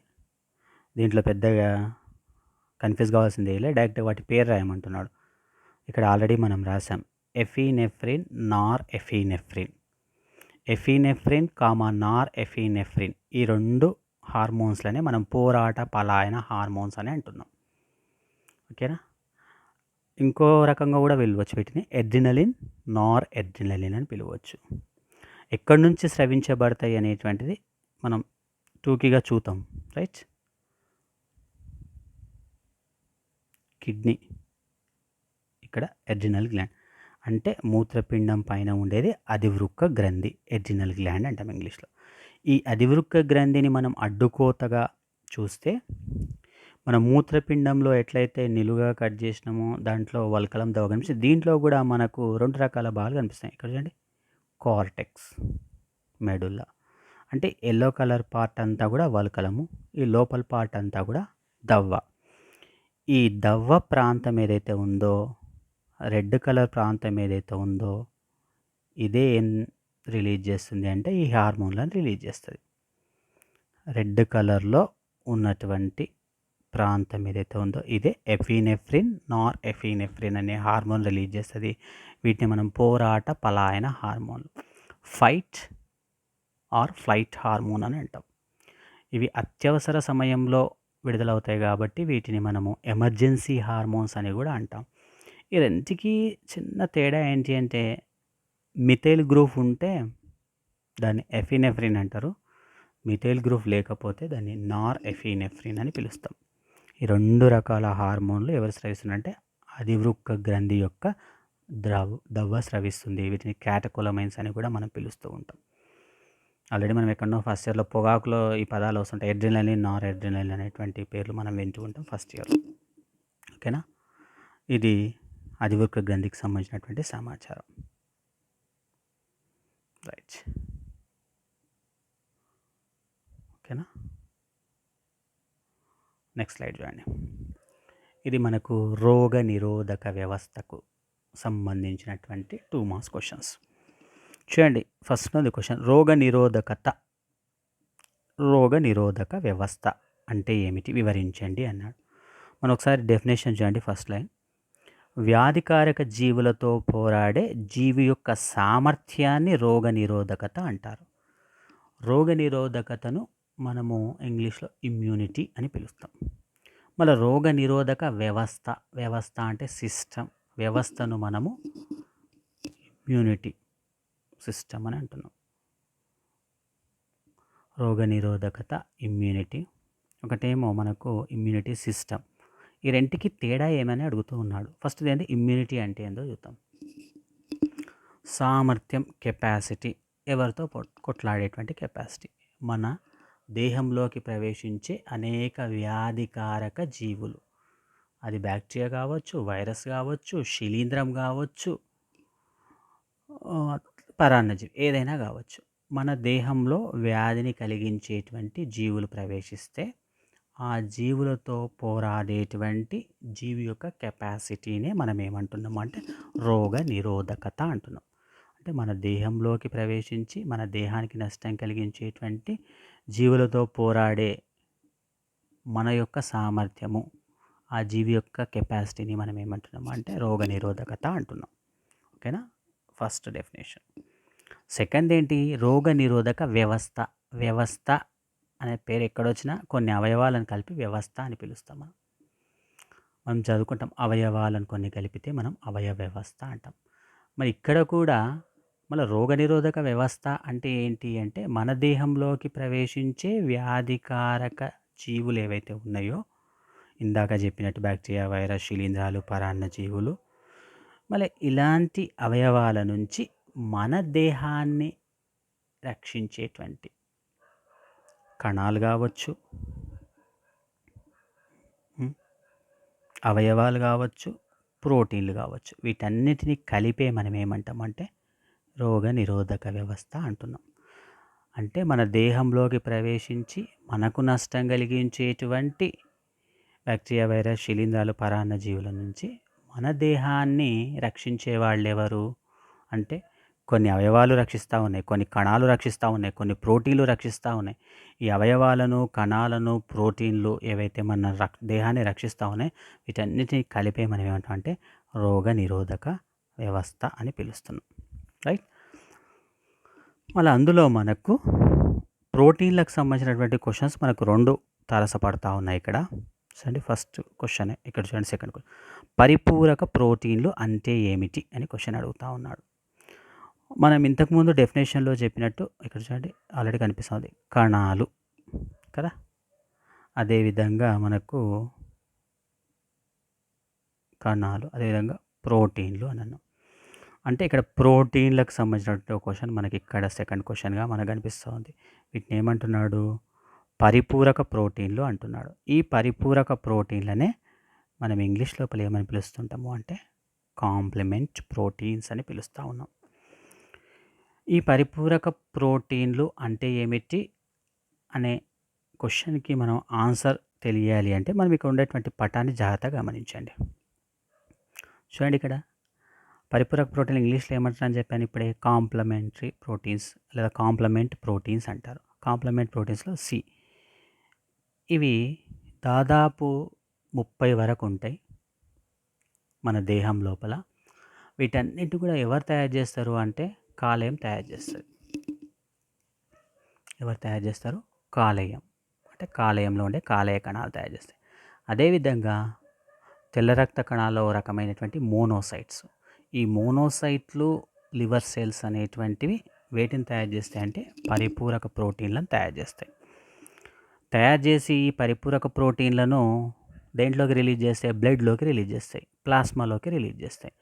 దీంట్లో పెద్దగా కన్ఫ్యూజ్ కావాల్సింది ఏలే, డైరెక్ట్ వాటి పేరు రాయమంటున్నాడు. ఇక్కడ ఆల్రెడీ మనం రాసాం, ఎఫినెఫ్రిన్, నార్ ఎఫినెఫ్రిన్. ఎఫినెఫ్రిన్ నార్ ఎఫినెఫ్రిన్, ఈ 2 హార్మోన్స్లనే మనం పోరాట పలాయన హార్మోన్స్ అని అంటున్నాం. ఓకేనా? ఇంకో రకంగా కూడా పిలవచ్చు వీటిని, ఎడ్రినలిన్, నార్ ఎడ్రినలిన్ అని పిలవచ్చు. ఎక్కడి నుంచి స్రవించబడతాయి అనేటువంటిది మనం టూకీగా చూద్దాం. రైట్, కిడ్నీ, ఇక్కడ ఎడ్రినల్ గ్లాండ్ అంటే మూత్రపిండం పైన ఉండేది అధివృక్క గ్రంథి, ఎడ్రినల్ గ్లాండ్ అంటాం ఇంగ్లీష్లో. ఈ అధివృక్క గ్రంథిని మనం అడ్డుకోతగా చూస్తే, మన మూత్రపిండంలో ఎట్లయితే నిలువుగా కట్ చేసినామో దాంట్లో వల్కలం దవ కనిపిస్తుంది, దీంట్లో కూడా మనకు 2 రకాల భాగాలు కనిపిస్తాయి. ఇక్కడ చూడండి, కార్టెక్స్, మెడుల్లా. అంటే ఎల్లో కలర్ పార్ట్ అంతా కూడా వల్కలము, ఈ లోపల పార్ట్ అంతా కూడా దవ్వ. ఈ దవ్వ ప్రాంతం ఏదైతే ఉందో, రెడ్ కలర్ ప్రాంతం ఏదైతే ఉందో, ఇదే ఏం రిలీజ్ చేస్తుంది అంటే ఈ హార్మోన్లను రిలీజ్ చేస్తుంది. రెడ్ కలర్లో ఉన్నటువంటి ప్రాంతం ఏదైతే ఉందో ఇదే ఎఫినెఫ్రిన్, నార్ ఎఫినెఫ్రిన్ అనే హార్మోన్ రిలీజ్ చేస్తుంది. వీటిని మనం పోరాట పలాయన hormone, fight or flight hormone అని అంటాం. ఇవి అత్యవసర సమయంలో విడుదలవుతాయి కాబట్టి వీటిని మనము ఎమర్జెన్సీ హార్మోన్స్ అని కూడా అంటాం. ఈ రెంటికి చిన్న తేడా ఏంటి అంటే, మిథైల్ గ్రూప్ ఉంటే దాన్ని ఎఫినెఫ్రిన్ అంటారు, మిథైల్ గ్రూప్ లేకపోతే దాన్ని నార్ ఎఫినెఫ్రిన్ అని పిలుస్తాం. ఈ 2 రకాల హార్మోన్లు ఎవరు స్రవిస్తున్నారంటే అధివృక్క గ్రంథి యొక్క దవ్వ స్రవిస్తుంది. వీటిని క్యాటకోలమైన్స్ అని కూడా మనం పిలుస్తూ ఉంటాం. ఆల్రెడీ మనం ఎక్కడో ఫస్ట్ ఇయర్లో పొగాకులో ఈ పదాలు వస్తుంటాయి, ఎడ్రినలిన్, నార్ ఎడ్రినలిన్ అనేటువంటి పేర్లు మనం వింటూ ఉంటాం ఫస్ట్ ఇయర్లో. ఓకేనా? ఇది అధివృక్క గ్రంథికి సంబంధించినటువంటి సమాచారం. రైట్, ఓకేనా? నెక్స్ట్ స్లైడ్ చూడండి. ఇది మనకు రోగ నిరోధక వ్యవస్థకు సంబంధించినటువంటి 2 మార్క్స్ క్వశ్చన్స్. చూడండి, ఫస్ట్ క్వశ్చన్, రోగ నిరోధక వ్యవస్థ అంటే ఏమిటి వివరించండి అన్నాడు. మనం ఒకసారి డెఫినేషన్ చూడండి. ఫస్ట్ లైన్, వ్యాధికారక జీవులతో పోరాడే జీవి యొక్క సామర్థ్యాన్ని రోగ నిరోధకత అంటారు. రోగ నిరోధకతను మనము ఇంగ్లీష్లో ఇమ్యూనిటీ అని పిలుస్తాం. మళ్ళీ రోగ నిరోధక వ్యవస్థ అంటే సిస్టమ్, వ్యవస్థను మనము ఇమ్యూనిటీ సిస్టమ్ అని అంటున్నాం. రోగ నిరోధకత, ఇమ్యూనిటీ, ఒకటేమో మనకు ఇమ్యూనిటీ సిస్టమ్. ఈ రెంటికి తేడా ఏమని అడుగుతూ ఉన్నాడు. ఫస్ట్ ఏంటి, ఇమ్యూనిటీ అంటే ఏందో చూద్దాం. సామర్థ్యం, కెపాసిటీ, ఎవరితో కొట్లాడేటువంటి కెపాసిటీ. మన దేహంలోకి ప్రవేశించే అనేక వ్యాధికారక జీవులు, అది బ్యాక్టీరియా కావచ్చు, వైరస్ కావచ్చు, శిలీంధ్రం కావచ్చు, పరాన్నజీవి ఏదైనా కావచ్చు, మన దేహంలో వ్యాధిని కలిగించేటువంటి జీవులు ప్రవేశిస్తే ఆ జీవులతో పోరాడేటువంటి జీవి యొక్క కెపాసిటీనే మనం ఏమంటున్నాం అంటే రోగ నిరోధకత అంటున్నాం. అంటే మన దేహంలోకి ప్రవేశించి మన దేహానికి నష్టం కలిగించేటువంటి జీవులతో పోరాడే మన యొక్క సామర్థ్యము, ఆ జీవి యొక్క కెపాసిటీని మనం ఏమంటున్నాం అంటే రోగ నిరోధకత అంటున్నాం. ఓకేనా? First definition. సెకండ్ ఏంటి, రోగ నిరోధక వ్యవస్థ అనే పేరు ఎక్కడొచ్చినా కొన్ని అవయవాలను కలిపి వ్యవస్థ అని పిలుస్తాం. మనం చదువుకుంటాం, అవయవాలను కొన్ని కలిపితే మనం అవయవ వ్యవస్థ అంటాం. మరి ఇక్కడ కూడా మళ్ళీ రోగనిరోధక వ్యవస్థ అంటే ఏంటి అంటే మన దేహంలోకి ప్రవేశించే వ్యాధికారక జీవులు ఏవైతే ఉన్నాయో, ఇందాక చెప్పినట్టు బ్యాక్టీరియా, వైరస్, శిలీంధ్రాలు, పరాన్నజీవులు. మళ్ళీ ఇలాంటి అవయవాల నుంచి మన దేహాన్ని రక్షించేటువంటి కణాలు కావచ్చు, అవయవాలు కావచ్చు, ప్రోటీన్లు కావచ్చు, వీటన్నిటిని కలిపే మనం ఏమంటామంటే రోగ నిరోధక వ్యవస్థ అంటున్నాం. అంటే మన దేహంలోకి ప్రవేశించి మనకు నష్టం కలిగించేటువంటి బ్యాక్టీరియా, వైరస్, శిలీంధ్రాలు, పరాన్నజీవుల నుంచి మన దేహాన్ని రక్షించే వాళ్ళెవరు అంటే కొన్ని అవయవాలు రక్షిస్తూ ఉన్నాయి, కొన్ని కణాలు రక్షిస్తూ ఉన్నాయి, కొన్ని ప్రోటీన్లు రక్షిస్తూ ఉన్నాయి. ఈ అవయవాలను, కణాలను, ప్రోటీన్లు ఏవైతే మన దేహాన్ని రక్షిస్తూ ఉన్నాయి, వీటన్నిటిని కలిపే మనం ఏమంటాం అంటే రోగ నిరోధక వ్యవస్థ అని పిలుస్తున్నాం. రైట్. మళ్ళీ అందులో మనకు ప్రోటీన్లకు సంబంధించినటువంటి క్వశ్చన్స్ మనకు 2 తారసపడతా ఉన్నాయి ఇక్కడ. చూడండి, ఫస్ట్ క్వశ్చన్ ఇక్కడ చూడండి, సెకండ్ క్వశ్చన్. పరిపూరక ప్రోటీన్లు అంటే ఏమిటి అని క్వశ్చన్ అడుగుతూ ఉన్నాడు. మనం ఇంతకుముందు డెఫినేషన్లో చెప్పినట్టు ఇక్కడ చూడండి ఆల్రెడీ కనిపిస్తుంది, కణాలు కదా. అదేవిధంగా మనకు కణాలు, అదేవిధంగా ప్రోటీన్లు అని అన్నాం. అంటే ఇక్కడ ప్రోటీన్లకు సంబంధించినటువంటి క్వశ్చన్ మనకి ఇక్కడ సెకండ్ క్వశ్చన్గా మనకు కనిపిస్తుంది. వీటిని ఏమంటున్నాడు? పరిపూరక ప్రోటీన్లు అంటున్నాడు. ఈ పరిపూరక ప్రోటీన్లనే మనం ఇంగ్లీష్ లోపల ఏమని పిలుస్తుంటాము అంటే కాంప్లిమెంట్ ప్రోటీన్స్ అని పిలుస్తూ ఉన్నాం. ఈ పరిపూరక ప్రోటీన్లు అంటే ఏమిటి అనే క్వశ్చన్కి మనం ఆన్సర్ తెలియాలి అంటే మనం ఇక్కడ ఉండేటువంటి పటాన్ని జాగ్రత్తగా గమనించండి. చూడండి, ఇక్కడ పరిపూరక ప్రోటీన్ ఇంగ్లీష్లో ఏమంటారని చెప్పాను ఇప్పుడే, కాంప్లిమెంటరీ ప్రోటీన్స్ లేదా కాంప్లిమెంట్ ప్రోటీన్స్ అంటారు. కాంప్లిమెంట్ ప్రోటీన్స్లో సి. ఇవి దాదాపు 30 వరకు ఉంటాయి మన దేహం లోపల. వీటన్నిటి కూడా ఎవరు తయారు చేస్తారు అంటే కాలేయం తయారు చేస్తుంది. ఎవరు తయారు చేస్తారు? కాలేయం. అంటే కాలేయంలో ఉండే కాలేయ కణాలు తయారు చేస్తాయి. అదేవిధంగా తెల్ల రక్త కణాల్లో రకమైనటువంటి మోనోసైట్స్. ఈ మోనోసైట్లు, లివర్ సెల్స్ అనేటువంటివి వేటిని తయారు చేస్తాయి అంటే పరిపూరక ప్రోటీన్లను తయారు చేస్తాయి. తయారు చేసి ఈ పరిపూరక ప్రోటీన్లను దేంట్లోకి రిలీజ్ చేస్తాయి? బ్లడ్లోకి రిలీజ్ చేస్తాయి, ప్లాస్మాలోకి రిలీజ్ చేస్తాయి.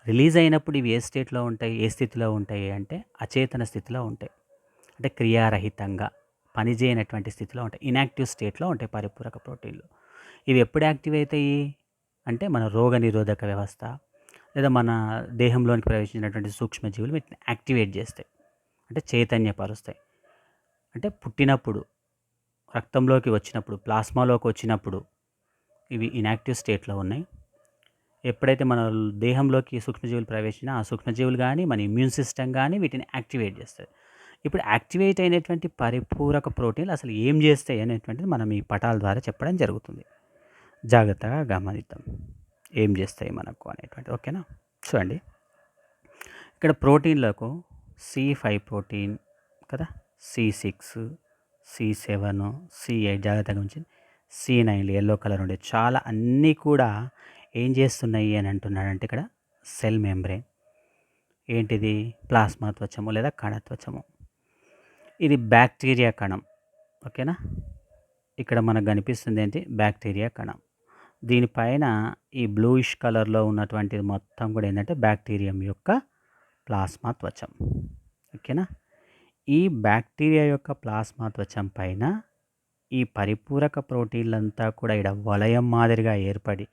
రిలీజ్ అయినప్పుడు ఇవి ఏ స్టేట్లో ఉంటాయి, ఏ స్థితిలో ఉంటాయి అంటే అచేతన స్థితిలో ఉంటాయి. అంటే క్రియారహితంగా పనిచేయనటువంటి స్థితిలో ఉంటాయి, ఇన్యాక్టివ్ స్టేట్లో ఉంటాయి పరిపూరక ప్రోటీన్లు. ఇవి ఎప్పుడు యాక్టివ్ అవుతాయి అంటే మన రోగ నిరోధక వ్యవస్థ లేదా మన దేహంలోనికి ప్రవేశించినటువంటి సూక్ష్మజీవులు వీటిని యాక్టివేట్ చేస్తాయి, అంటే చైతన్యపరుస్తాయి. అంటే పుట్టినప్పుడు, రక్తంలోకి వచ్చినప్పుడు, ప్లాస్మాలోకి వచ్చినప్పుడు ఇవి ఇన్యాక్టివ్ స్టేట్లో ఉన్నాయి. ఎప్పుడైతే మన దేహంలోకి సూక్ష్మజీవులు ప్రవేశించినా ఆ సూక్ష్మజీవులు కానీ మన ఇమ్యూన్ సిస్టమ్ కానీ వీటిని యాక్టివేట్ చేస్తాయి. ఇప్పుడు యాక్టివేట్ అయినటువంటి పరిపూరక ప్రోటీన్లు అసలు ఏం చేస్తాయి అనేటువంటిది మనం ఈ పటాల ద్వారా చెప్పడం జరుగుతుంది. జాగ్రత్తగా గమనిద్దాం ఏం చేస్తాయి మనకు అనేటువంటి. ఓకేనా? చూడండి, ఇక్కడ ప్రోటీన్లకు C5 ప్రోటీన్ కదా, C6, C7, C8 జాగ్రత్తగా ఉంచింది, C9 ఎల్లో కలర్ ఉండే చాలా అన్నీ కూడా ఏం చేస్తున్నాయి అని అంటున్నాడంటే ఇక్కడ సెల్ మెంబ్రేన్. ఏంటిది? ప్లాస్మా త్వచము లేదా కణత్వచము. ఇది బ్యాక్టీరియా కణం. ఓకేనా? ఇక్కడ మనకు కనిపిస్తుంది ఏంటి? బ్యాక్టీరియా కణం. దీనిపైన ఈ బ్లూయిష్ కలర్లో ఉన్నటువంటిది మొత్తం కూడా ఏంటంటే బ్యాక్టీరియం యొక్క ప్లాస్మా త్వచం. ఓకేనా? ఈ బ్యాక్టీరియా యొక్క ప్లాస్మా త్వచం పైన ఈ పరిపూరక ప్రోటీన్లంతా కూడా ఇక్కడ వలయం మాదిరిగా ఏర్పడి,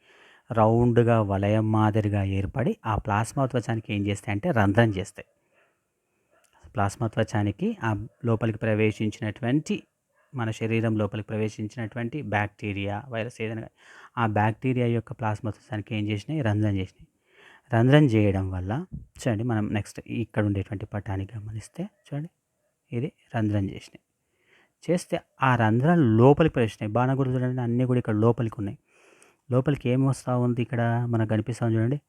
రౌండ్గా వలయం మాదిరిగా ఏర్పడి ఆ ప్లాస్మా త్వచానికి ఏం చేస్తాయి అంటే రంధ్రం చేస్తాయి. ప్లాస్మా త్వచానికి ఆ లోపలికి ప్రవేశించినటువంటి, మన శరీరం లోపలికి ప్రవేశించినటువంటి బ్యాక్టీరియా, వైరస్ ఏదైనా ఆ బ్యాక్టీరియా యొక్క ప్లాస్మా త్వచానికి ఏం చేసినాయి? రంధ్రం చేసినాయి. రంధ్రం చేయడం వల్ల చూడండి, మనం నెక్స్ట్ ఇక్కడ ఉండేటువంటి పటాన్ని గమనిస్తే చూడండి, ఇది రంధ్రం చేసినాయి. చేస్తే ఆ రంధ్రాలు లోపలికి ప్రవేశినాయి. బాగా గుర్తు చూడండి, అన్నీ కూడా ఇక్కడ లోపలికి ఉన్నాయి. లోపలికి ఏమి వస్తూ ఉంది? ఇక్కడ మనకు కనిపిస్తుంది చూడండి,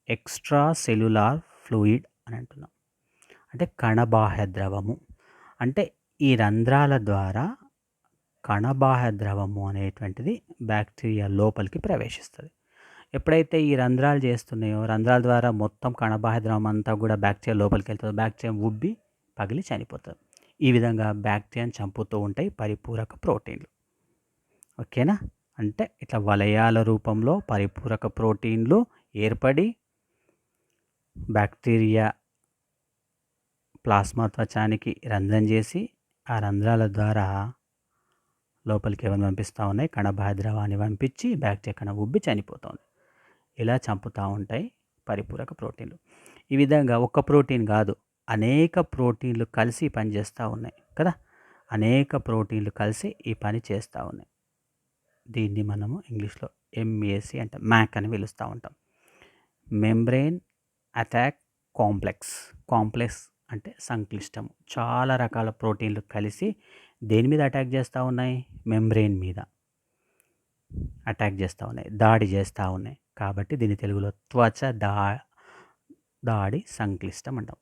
ఎక్స్ట్రా సెల్యులార్ ఫ్లూయిడ్ అని అంటున్నాం. అంటే కణబాహ్య ద్రవము. అంటే ఈ రంధ్రాల ద్వారా కణబాహ్య ద్రవము అనేటువంటిది బ్యాక్టీరియా లోపలికి ప్రవేశిస్తుంది. ఎప్పుడైతే ఈ రంధ్రాలు చేస్తున్నాయో, రంధ్రాల ద్వారా మొత్తం కణబాహ్య ద్రవం అంతా కూడా బ్యాక్టీరియా లోపలికి వెళ్తుంది. బ్యాక్టీరియా ఉబ్బి పగిలి చనిపోతుంది. ఈ విధంగా బ్యాక్టీరియాని చంపుతూ ఉంటాయి పరిపూరక ప్రోటీన్లు. ఓకేనా? అంటే ఇట్లా వలయాల రూపంలో పరిపూరక ప్రోటీన్లు ఏర్పడి బ్యాక్టీరియా ప్లాస్మా త్వచానికి రంధ్రం చేసి ఆ రంధ్రాల ద్వారా లోపలికి ఏమైనా పంపిస్తూ ఉన్నాయి, కణబాహ్య ద్రవాన్ని పంపించి బ్యాక్టీరియా కణ ఉబ్బి చనిపోతుంది. ఇలా చంపుతూ ఉంటాయి పరిపూరక ప్రోటీన్లు. ఈ విధంగా ఒక్క ప్రోటీన్ కాదు, అనేక ప్రోటీన్లు కలిసి ఈ పని చేస్తూ ఉన్నాయి కదా. అనేక ప్రోటీన్లు కలిసి ఈ పని చేస్తూ ఉన్నాయి. దీన్ని మనము ఇంగ్లీష్లో ఎంఏసి అంటే మ్యాక్ అని పిలుస్తూ ఉంటాం. Membrane attack complex. కాంప్లెక్స్ అంటే సంక్లిష్టము. చాలా రకాల ప్రోటీన్లు కలిసి దేని మీద అటాక్ చేస్తూ ఉన్నాయి? మెంబ్రెయిన్ మీద అటాక్ చేస్తూ ఉన్నాయి, దాడి చేస్తూ ఉన్నాయి. కాబట్టి దీని తెలుగులో త్వచ దాడి సంక్లిష్టం అంటాం.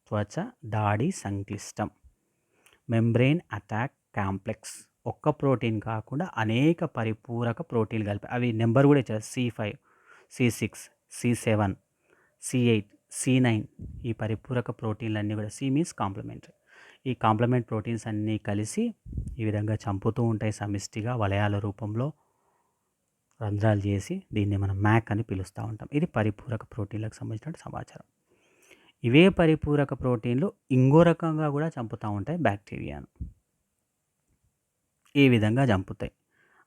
త్వచ దాడి సంక్లిష్టం, మెంబ్రెయిన్ అటాక్ కాంప్లెక్స్. ఒక్క ప్రోటీన్ కాకుండా అనేక పరిపూరక ప్రోటీన్లు కలిపి, అవి నెంబర్ కూడా ఇచ్చారు, C5, C6, C7, C8, C9. ఈ పరిపూరక ప్రోటీన్లు అన్నీ కూడా, C means complementary. E complement proteins అన్నీ కలిసి ఈ విధంగా చంపుతూ ఉంటాయి సమిష్టిగా వలయాల రూపంలో రంధ్రాలు చేసి. దీన్ని మనం మ్యాక్ అని పిలుస్తూ ఉంటాం. ఇది పరిపూరక ప్రోటీన్లకు సంబంధించిన సమాచారం. ఇవే పరిపూరక ప్రోటీన్లు ఇంకో రకంగా కూడా చంపుతూ ఉంటాయి బ్యాక్టీరియాను. ఈ విధంగా చంపుతాయి.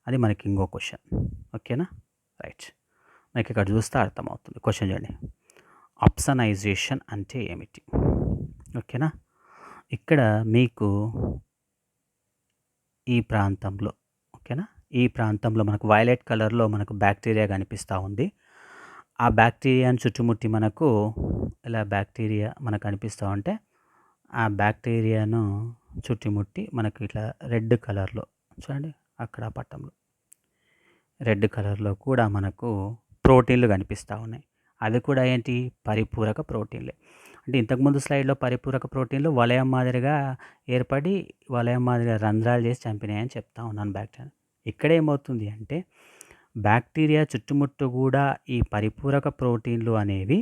అది మనకి ఇంకో క్వశ్చన్. ఓకేనా? రైట్. మనకి ఇక్కడ చూస్తే అర్థమవుతుంది. క్వశ్చన్ చూడండి. అప్సనైజేషన్ అంటే ఏమిటి? ఓకేనా? ఇక్కడ మీకు ఈ ప్రాంతంలో, ఓకేనా, ఈ ప్రాంతంలో మనకు వైలెట్ కలర్లో మనకు బ్యాక్టీరియా కనిపిస్తూ ఉంది. ఆ బ్యాక్టీరియాను చుట్టుముట్టి మనకు ఇలా బ్యాక్టీరియా మనకు కనిపిస్తూ ఉంటే, ఆ బ్యాక్టీరియాను చుట్టుముట్టి మనకు ఇట్లా రెడ్ కలర్లో చూడండి, అక్కడ పట్టంలో రెడ్ కలర్లో కూడా మనకు ప్రోటీన్లు కనిపిస్తూ ఉన్నాయి. అవి కూడా ఏంటి? పరిపూరక ప్రోటీన్లే. అంటే ఇంతకుముందు స్లైడ్లో పరిపూరక ప్రోటీన్లు వలయం మాదిరిగా ఏర్పడి వలయం మాదిరిగా రంధ్రాలు చేసి చంపినాయని చెప్తా ఉన్నాను బ్యాక్టీరియా. ఇక్కడ ఏమవుతుంది అంటే బ్యాక్టీరియా చుట్టుముట్టు కూడా ఈ పరిపూరక ప్రోటీన్లు అనేవి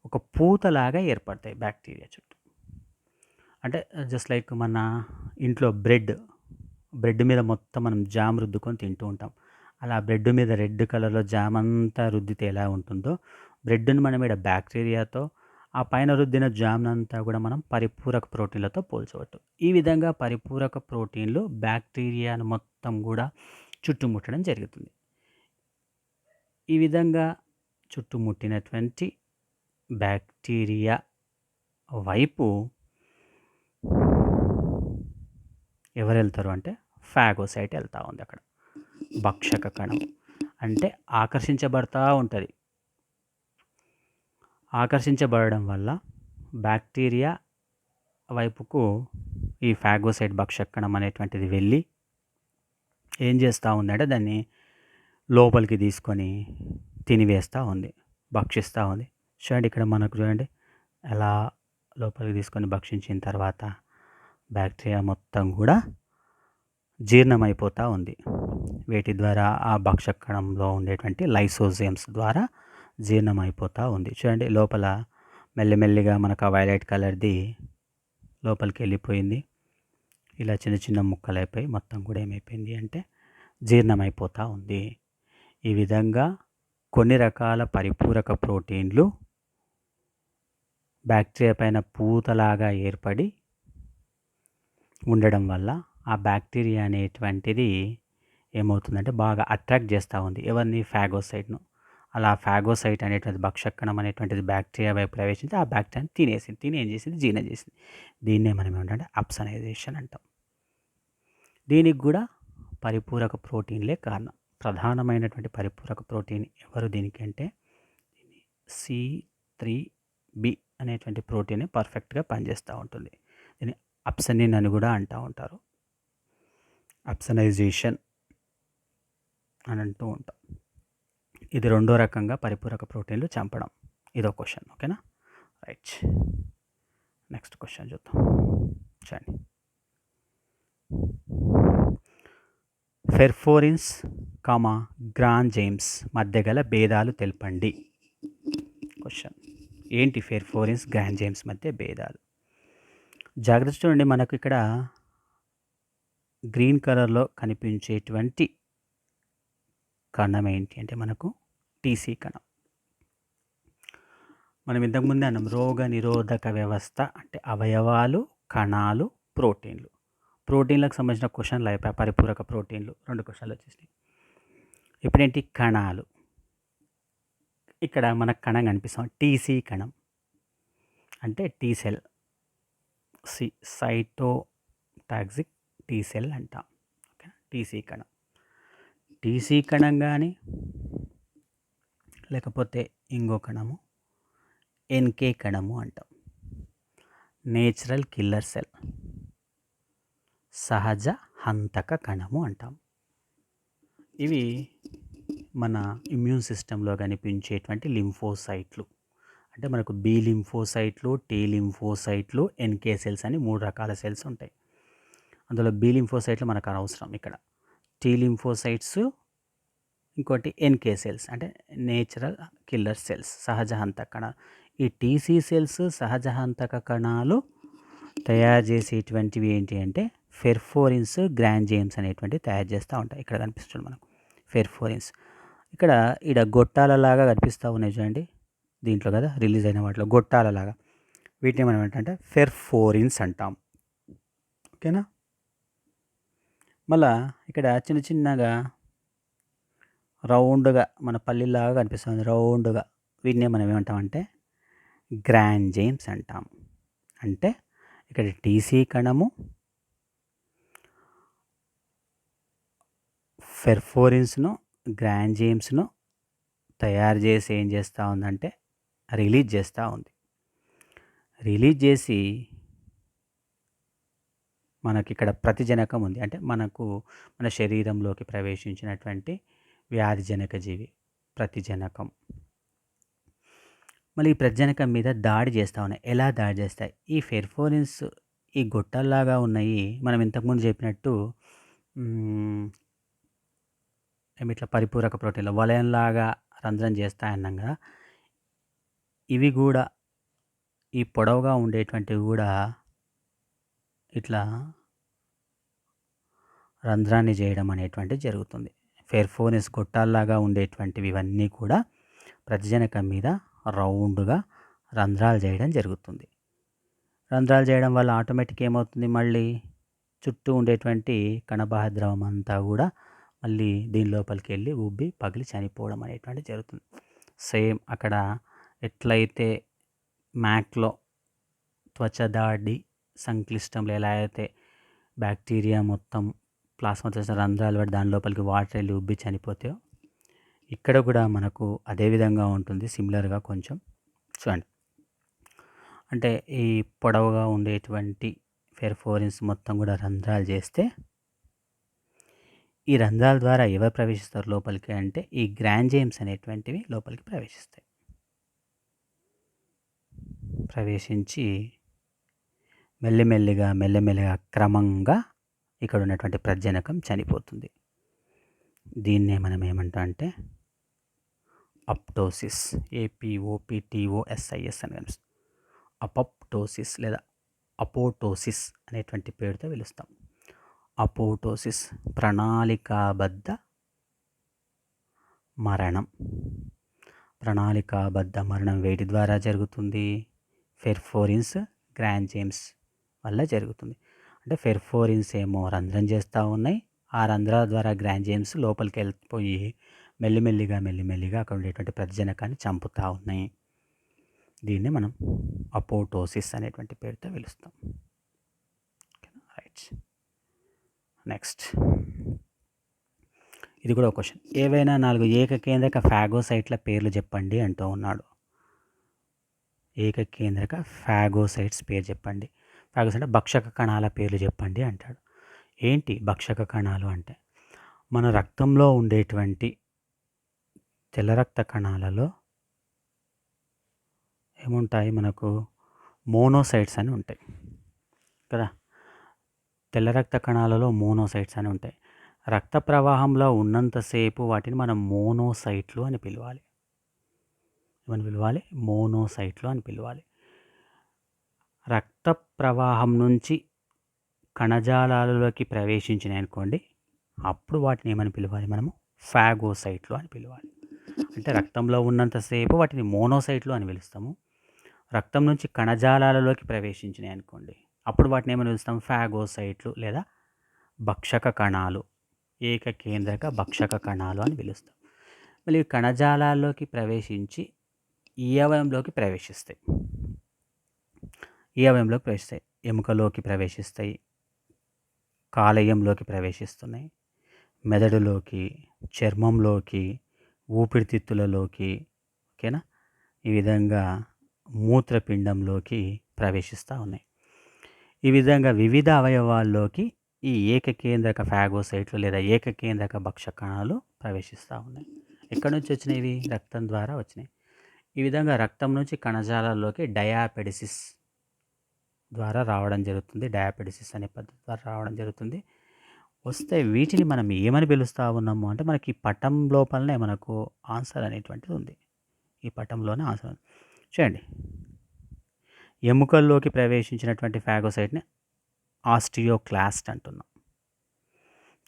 ఒక పూతలాగా ఏర్పడతాయి బ్యాక్టీరియా చుట్టూ. అంటే జస్ట్ లైక్ మన ఇంట్లో బ్రెడ్ మీద మొత్తం మనం జామ్ రుద్దుకొని తింటూ ఉంటాం. అలా బ్రెడ్ మీద రెడ్ కలర్లో జామ్ అంతా రుద్దితే ఎలా ఉంటుందో, బ్రెడ్ని మనం ఇక్కడ బ్యాక్టీరియాతో, ఆ పైన రుద్దిన జామ్ అంతా కూడా మనం పరిపూరక ప్రోటీన్లతో పోల్చవచ్చు. ఈ విధంగా పరిపూరక ప్రోటీన్లు బ్యాక్టీరియాను మొత్తం కూడా చుట్టుముట్టడం జరుగుతుంది. ఈ విధంగా చుట్టుముట్టినటువంటి బ్యాక్టీరియా వైపు ఎవరు వెళ్తారు అంటే ఫాగోసైట్ వెళ్తూ ఉంది. అక్కడ భక్షక కణం అంటే ఆకర్షించబడతా ఉంటుంది. ఆకర్షించబడడం వల్ల బ్యాక్టీరియా వైపుకు ఈ ఫాగోసైట్ భక్షక కణం అనేటువంటిది వెళ్ళి ఏం చేస్తూ ఉంది అంటే దాన్ని లోపలికి తీసుకొని తినివేస్తూ ఉంది, భక్షిస్తూ ఉంది. చూడండి ఇక్కడ మనకు చూడండి ఎలా లోపలికి తీసుకొని భక్షించిన తర్వాత బ్యాక్టీరియా మొత్తం కూడా జీర్ణమైపోతూ ఉంది. వీటి ద్వారా ఆ భక్షక కణంలో ఉండేటువంటి లైసోజోమ్స్ ద్వారా జీర్ణమైపోతూ ఉంది. చూడండి లోపల మెల్లిమెల్లిగా మనకు ఆ వైలెట్ కలర్ది లోపలికి వెళ్ళిపోయింది. ఇలా చిన్న చిన్న ముక్కలు అయిపోయి మొత్తం కూడా ఏమైపోయింది అంటే జీర్ణమైపోతూ ఉంది. ఈ విధంగా కొన్ని రకాల పరిపూరక ప్రోటీన్లు బ్యాక్టీరియా పైన పూతలాగా ఏర్పడి ఉండడం వల్ల ఆ బ్యాక్టీరియా అనేటువంటిది ఏమవుతుందంటే బాగా అట్రాక్ట్ చేస్తూ ఉంది ఎవరిని? ఫాగోసైట్ను. అలా ఫాగోసైట్ అనేటువంటి భక్షకణం అనేటువంటిది బ్యాక్టీరియా వైపు ప్రవేశించి ఆ బ్యాక్టీరియాని తినేసింది. తిని ఏం చేసింది? జీర్ణం చేసింది. దీన్నే మనం ఏమంటే అప్సనైజేషన్ అంటాం. దీనికి కూడా పరిపూరక ప్రోటీన్లే కారణం. ప్రధానమైనటువంటి పరిపూరక ప్రోటీన్ ఎవరు దీనికి అంటే C3b అనేటువంటి ప్రోటీన్ పర్ఫెక్ట్గా పనిచేస్తూ ఉంటుంది. దీన్ని అప్సనిన్ అని కూడా అంటూ ఉంటారు. అప్సనైజేషన్ అని అంటూ ఉంటాం. ఇది రెండో రకంగా పరిపూరక ప్రోటీన్లు చంపడం. ఇదో క్వశ్చన్. ఓకేనా? రైట్. నెక్స్ట్ క్వశ్చన్ చూద్దాం. చూడండి. ఫెర్ఫోరిన్స్ గ్రాంజైమ్స్ మధ్య గల భేదాలు తెలపండి. క్వశ్చన్ ఏంటి? ఫెర్ఫోరిన్స్ గ్రాంజైమ్స్ మధ్య భేదాలు. జాగ్రత్త చూడండి, మనకు ఇక్కడ గ్రీన్ కలర్లో కనిపించేటువంటి కణం ఏంటి అంటే మనకు టీసీ కణం. మనం ఇంతకుముందే అన్నాం రోగ నిరోధక వ్యవస్థ అంటే అవయవాలు, కణాలు, ప్రోటీన్లు. ప్రోటీన్లకు సంబంధించిన క్వశ్చన్లు అయిపోయాయి. పరిపూరక ప్రోటీన్లు 2 క్వశ్చన్లు వచ్చేసినాయి. ఇప్పుడేంటి కణాలు. ఇక్కడ మనకు కణం కనిపిస్తాం టీసీ కణం అంటే T cell, cytotoxic T cell అంటాం. ఓకే, టీసీ కణం. టీసీ కణం కానీ లేకపోతే ఇంకో కణము ఎన్కే కణము అంటాం. నేచురల్ కిల్లర్ సెల్, సహజ హంతక కణము అంటాం. ఇవి మన ఇమ్యూన్ సిస్టంలో కనిపించేటువంటి లింఫోసైట్లు. అంటే మనకు బి లింఫోసైట్లు, టీ లింఫోసైట్లు, ఎన్కే సెల్స్ అని 3 రకాల సెల్స్ ఉంటాయి. అందులో బి లింఫోసైట్లు మనకు అనవసరం ఇక్కడ. టీ లింఫోసైట్స్, ఇంకోటి ఎన్కే సెల్స్ అంటే నేచురల్ కిల్లర్ సెల్స్, సహజ హంతక కణాలు. ఈ టీసీ సెల్స్, సహజ హంతక కణాలు తయారు చేసేటువంటివి ఏంటి అంటే ఫెర్ఫోరిన్స్, గ్రాంజేమ్స్ అనేటువంటివి తయారు చేస్తూ ఉంటాయి. ఇక్కడ కనిపిస్తుంది మనకు ఫెర్ఫోరిన్స్. ఇక్కడ గొట్టాలలాగా కనిపిస్తూ ఉన్నాయి చూడండి, దీంట్లో కదా రిలీజ్ అయిన వాటిలో గొట్టాలలాగా. వీటిని మనం ఏంటంటే ఫెర్ఫోరిన్స్ అంటాం. ఓకేనా. మళ్ళా ఇక్కడ చిన్న చిన్నగా రౌండ్గా మన పల్లీలాగా కనిపిస్తుంది, రౌండ్గా. వీటిని మనం ఏమంటామంటే గ్రాంజేమ్స్ అంటాం. అంటే ఇక్కడ టీసీ కణము ఫెర్ఫోరిన్స్ను, గ్రాంజేమ్స్ను తయారు చేసి ఏం చేస్తూ ఉందంటే రిలీజ్ చేస్తూ ఉంది. రిలీజ్ చేసి మనకి ఇక్కడ ప్రతిజనకం ఉంది. అంటే మన శరీరంలోకి ప్రవేశించినటువంటి వ్యాధిజనక జీవి ప్రతిజనకం. మళ్ళీ ఈ ప్రతిజనకం మీద దాడి చేస్తూ ఉన్నాయి. ఎలా దాడి చేస్తాయి? ఈ ఫెర్ఫోరిన్స్ ఈ గొట్టాల్లాగా ఉన్నాయి. మనం ఇంతకుముందు చెప్పినట్టు ఇట్లా పరిపూరక ప్రోటీన్లు వలయంలాగా రంధ్రం చేస్తాయన్నాం కదా. ఇవి కూడా ఈ పొడవుగా ఉండేటువంటివి కూడా ఇట్లా రంధ్రాన్ని చేయడం అనేటువంటిది జరుగుతుంది. ఫెర్ఫోరిన్స్ గొట్టాల్లాగా ఉండేటువంటివి ఇవన్నీ కూడా ప్రతిజనకం మీద రౌండ్గా రంధ్రాలు చేయడం జరుగుతుంది. రంధ్రాలు చేయడం వల్ల ఆటోమేటిక్ ఏమవుతుంది, మళ్ళీ చుట్టూ ఉండేటువంటి కణబాహ్య ద్రవం అంతా కూడా మళ్ళీ దీని లోపలికి వెళ్ళి ఉబ్బి పగిలి చనిపోవడం అనేటువంటిది జరుగుతుంది. సేమ్ అక్కడ ఎట్లయితే మ్యాక్లో త్వచ దాడి సంక్లిష్టంలో ఎలా అయితే బ్యాక్టీరియా మొత్తం ప్లాస్మా చేసిన రంధ్రాలు పడి దాని లోపలికి వాటర్ వెళ్ళి ఉబ్బి చనిపోతాయో, ఇక్కడ కూడా మనకు అదే విధంగా ఉంటుంది. సిమిలర్గా కొంచెం చూడండి. అంటే ఈ పొడవుగా ఉండేటువంటి ఫెర్ఫోరిన్స్ మొత్తం కూడా రంధ్రాలు చేస్తే, ఈ రంధ్రాల ద్వారా ఎవరు ప్రవేశిస్తారు లోపలికి అంటే ఈ గ్రాంజేమ్స్ అనేటువంటివి లోపలికి ప్రవేశిస్తాయి. ప్రవేశించి మెల్లమెల్లిగా క్రమంగా ఇక్కడ ఉన్నటువంటి ప్రజనకం చనిపోతుంది. దీన్నే మనం ఏమంటాం అంటే అప్టోసిస్, APOPTOSIS అని కనిపిస్తుంది. అపోప్టోసిస్ లేదా అపోటోసిస్ అనేటువంటి పేరుతో పిలుస్తాం. అపోటోసిస్ ప్రణాళికాబద్ధ మరణం. ప్రణాళికాబద్ధ మరణం వేటి ద్వారా జరుగుతుంది? ఫెర్ఫోరిన్స్, గ్రాంజేమ్స్ వల్ల జరుగుతుంది. అంటే ఫెర్ఫోరిన్స్ ఏమో రంధ్రం చేస్తూ ఉన్నాయి, ఆ రంధ్రాల ద్వారా గ్రాంజేమ్స్ లోపలికి వెళ్ళిపోయి మెల్లిమెల్లిగా అక్కడ ఉండేటువంటి ప్రతిజనకాన్ని చంపుతూ ఉన్నాయి. దీన్ని మనం అపోటోసిస్ అనేటువంటి పేరుతో పిలుస్తాం. రైట్. నెక్స్ట్ ఇది కూడా ఒక క్వశ్చన్. ఏవైనా 4 ఏకకేంద్రక ఫాగోసైట్ల పేర్లు చెప్పండి అంటూ ఉన్నాడు. ఏకకేంద్రక ఫాగోసైట్స్ పేరు చెప్పండి. ఫాగోసైట్ అంటే భక్షక కణాల పేర్లు చెప్పండి అంటాడు. ఏంటి భక్షక కణాలు అంటే? మన రక్తంలో ఉండేటువంటి తెల్ల రక్త కణాలలో ఏముంటాయి? మనకు మోనోసైట్స్ అని ఉంటాయి కదా. తెల్ల రక్త కణాలలో మోనోసైట్స్ అని ఉంటాయి. రక్త ప్రవాహంలో ఉన్నంతసేపు వాటిని మనం మోనోసైట్లు అని పిలవాలి. ఏమని పిలవాలి? మోనోసైట్లు అని పిలవాలి. రక్త ప్రవాహం నుంచి కణజాలాలలోకి ప్రవేశించినాయి అనుకోండి, అప్పుడు వాటిని ఏమని పిలవాలి మనము? ఫాగోసైట్లు అని పిలవాలి. అంటే రక్తంలో ఉన్నంతసేపు వాటిని మోనోసైట్లు అని పిలుస్తాము. రక్తం నుంచి కణజాలాలలోకి ప్రవేశించినాయి అనుకోండి, అప్పుడు వాటిని ఏమని పిలుస్తాం? ఫాగోసైట్లు లేదా భక్షక కణాలు, ఏకకేంద్రక భక్షక కణాలు అని పిలుస్తాం. మళ్ళీ ఇవి కణజాలాల్లోకి ప్రవేశించి ఈ అవయంలోకి ప్రవేశిస్తాయి. ఎముకలోకి ప్రవేశిస్తాయి, కాలేయంలోకి ప్రవేశిస్తున్నాయి, మెదడులోకి, చర్మంలోకి, ఊపిరితిత్తులలోకి, ఓకేనా, ఈ విధంగా మూత్రపిండంలోకి ప్రవేశిస్తూ ఉన్నాయి. ఈ విధంగా వివిధ అవయవాల్లోకి ఈ ఏకకేంద్రక ఫాగోసైట్లు లేదా ఏకకేంద్రక భక్షకణాలు ప్రవేశిస్తూ ఉన్నాయి. ఎక్కడి నుంచి వచ్చినాయి? రక్తం ద్వారా వచ్చినాయి. ఈ విధంగా రక్తం నుంచి కణజాలాల్లోకి డయాపెడిసిస్ ద్వారా రావడం జరుగుతుంది. డయాపెడిసిస్ అనే పద్ధతి ద్వారా రావడం జరుగుతుంది. వస్తే వీటిని మనం ఏమని పిలుస్తూ ఉన్నాము అంటే, మనకి ఈ పటం లోపలనే మనకు ఆన్సర్ అనేటువంటిది ఉంది. ఈ పటంలోనే ఆన్సర్ ఉంది. చూడండి, ఎముకల్లోకి ప్రవేశించినటువంటి ఫాగోసైట్ని ఆస్టియోక్లాస్ట్ అంటున్నాం.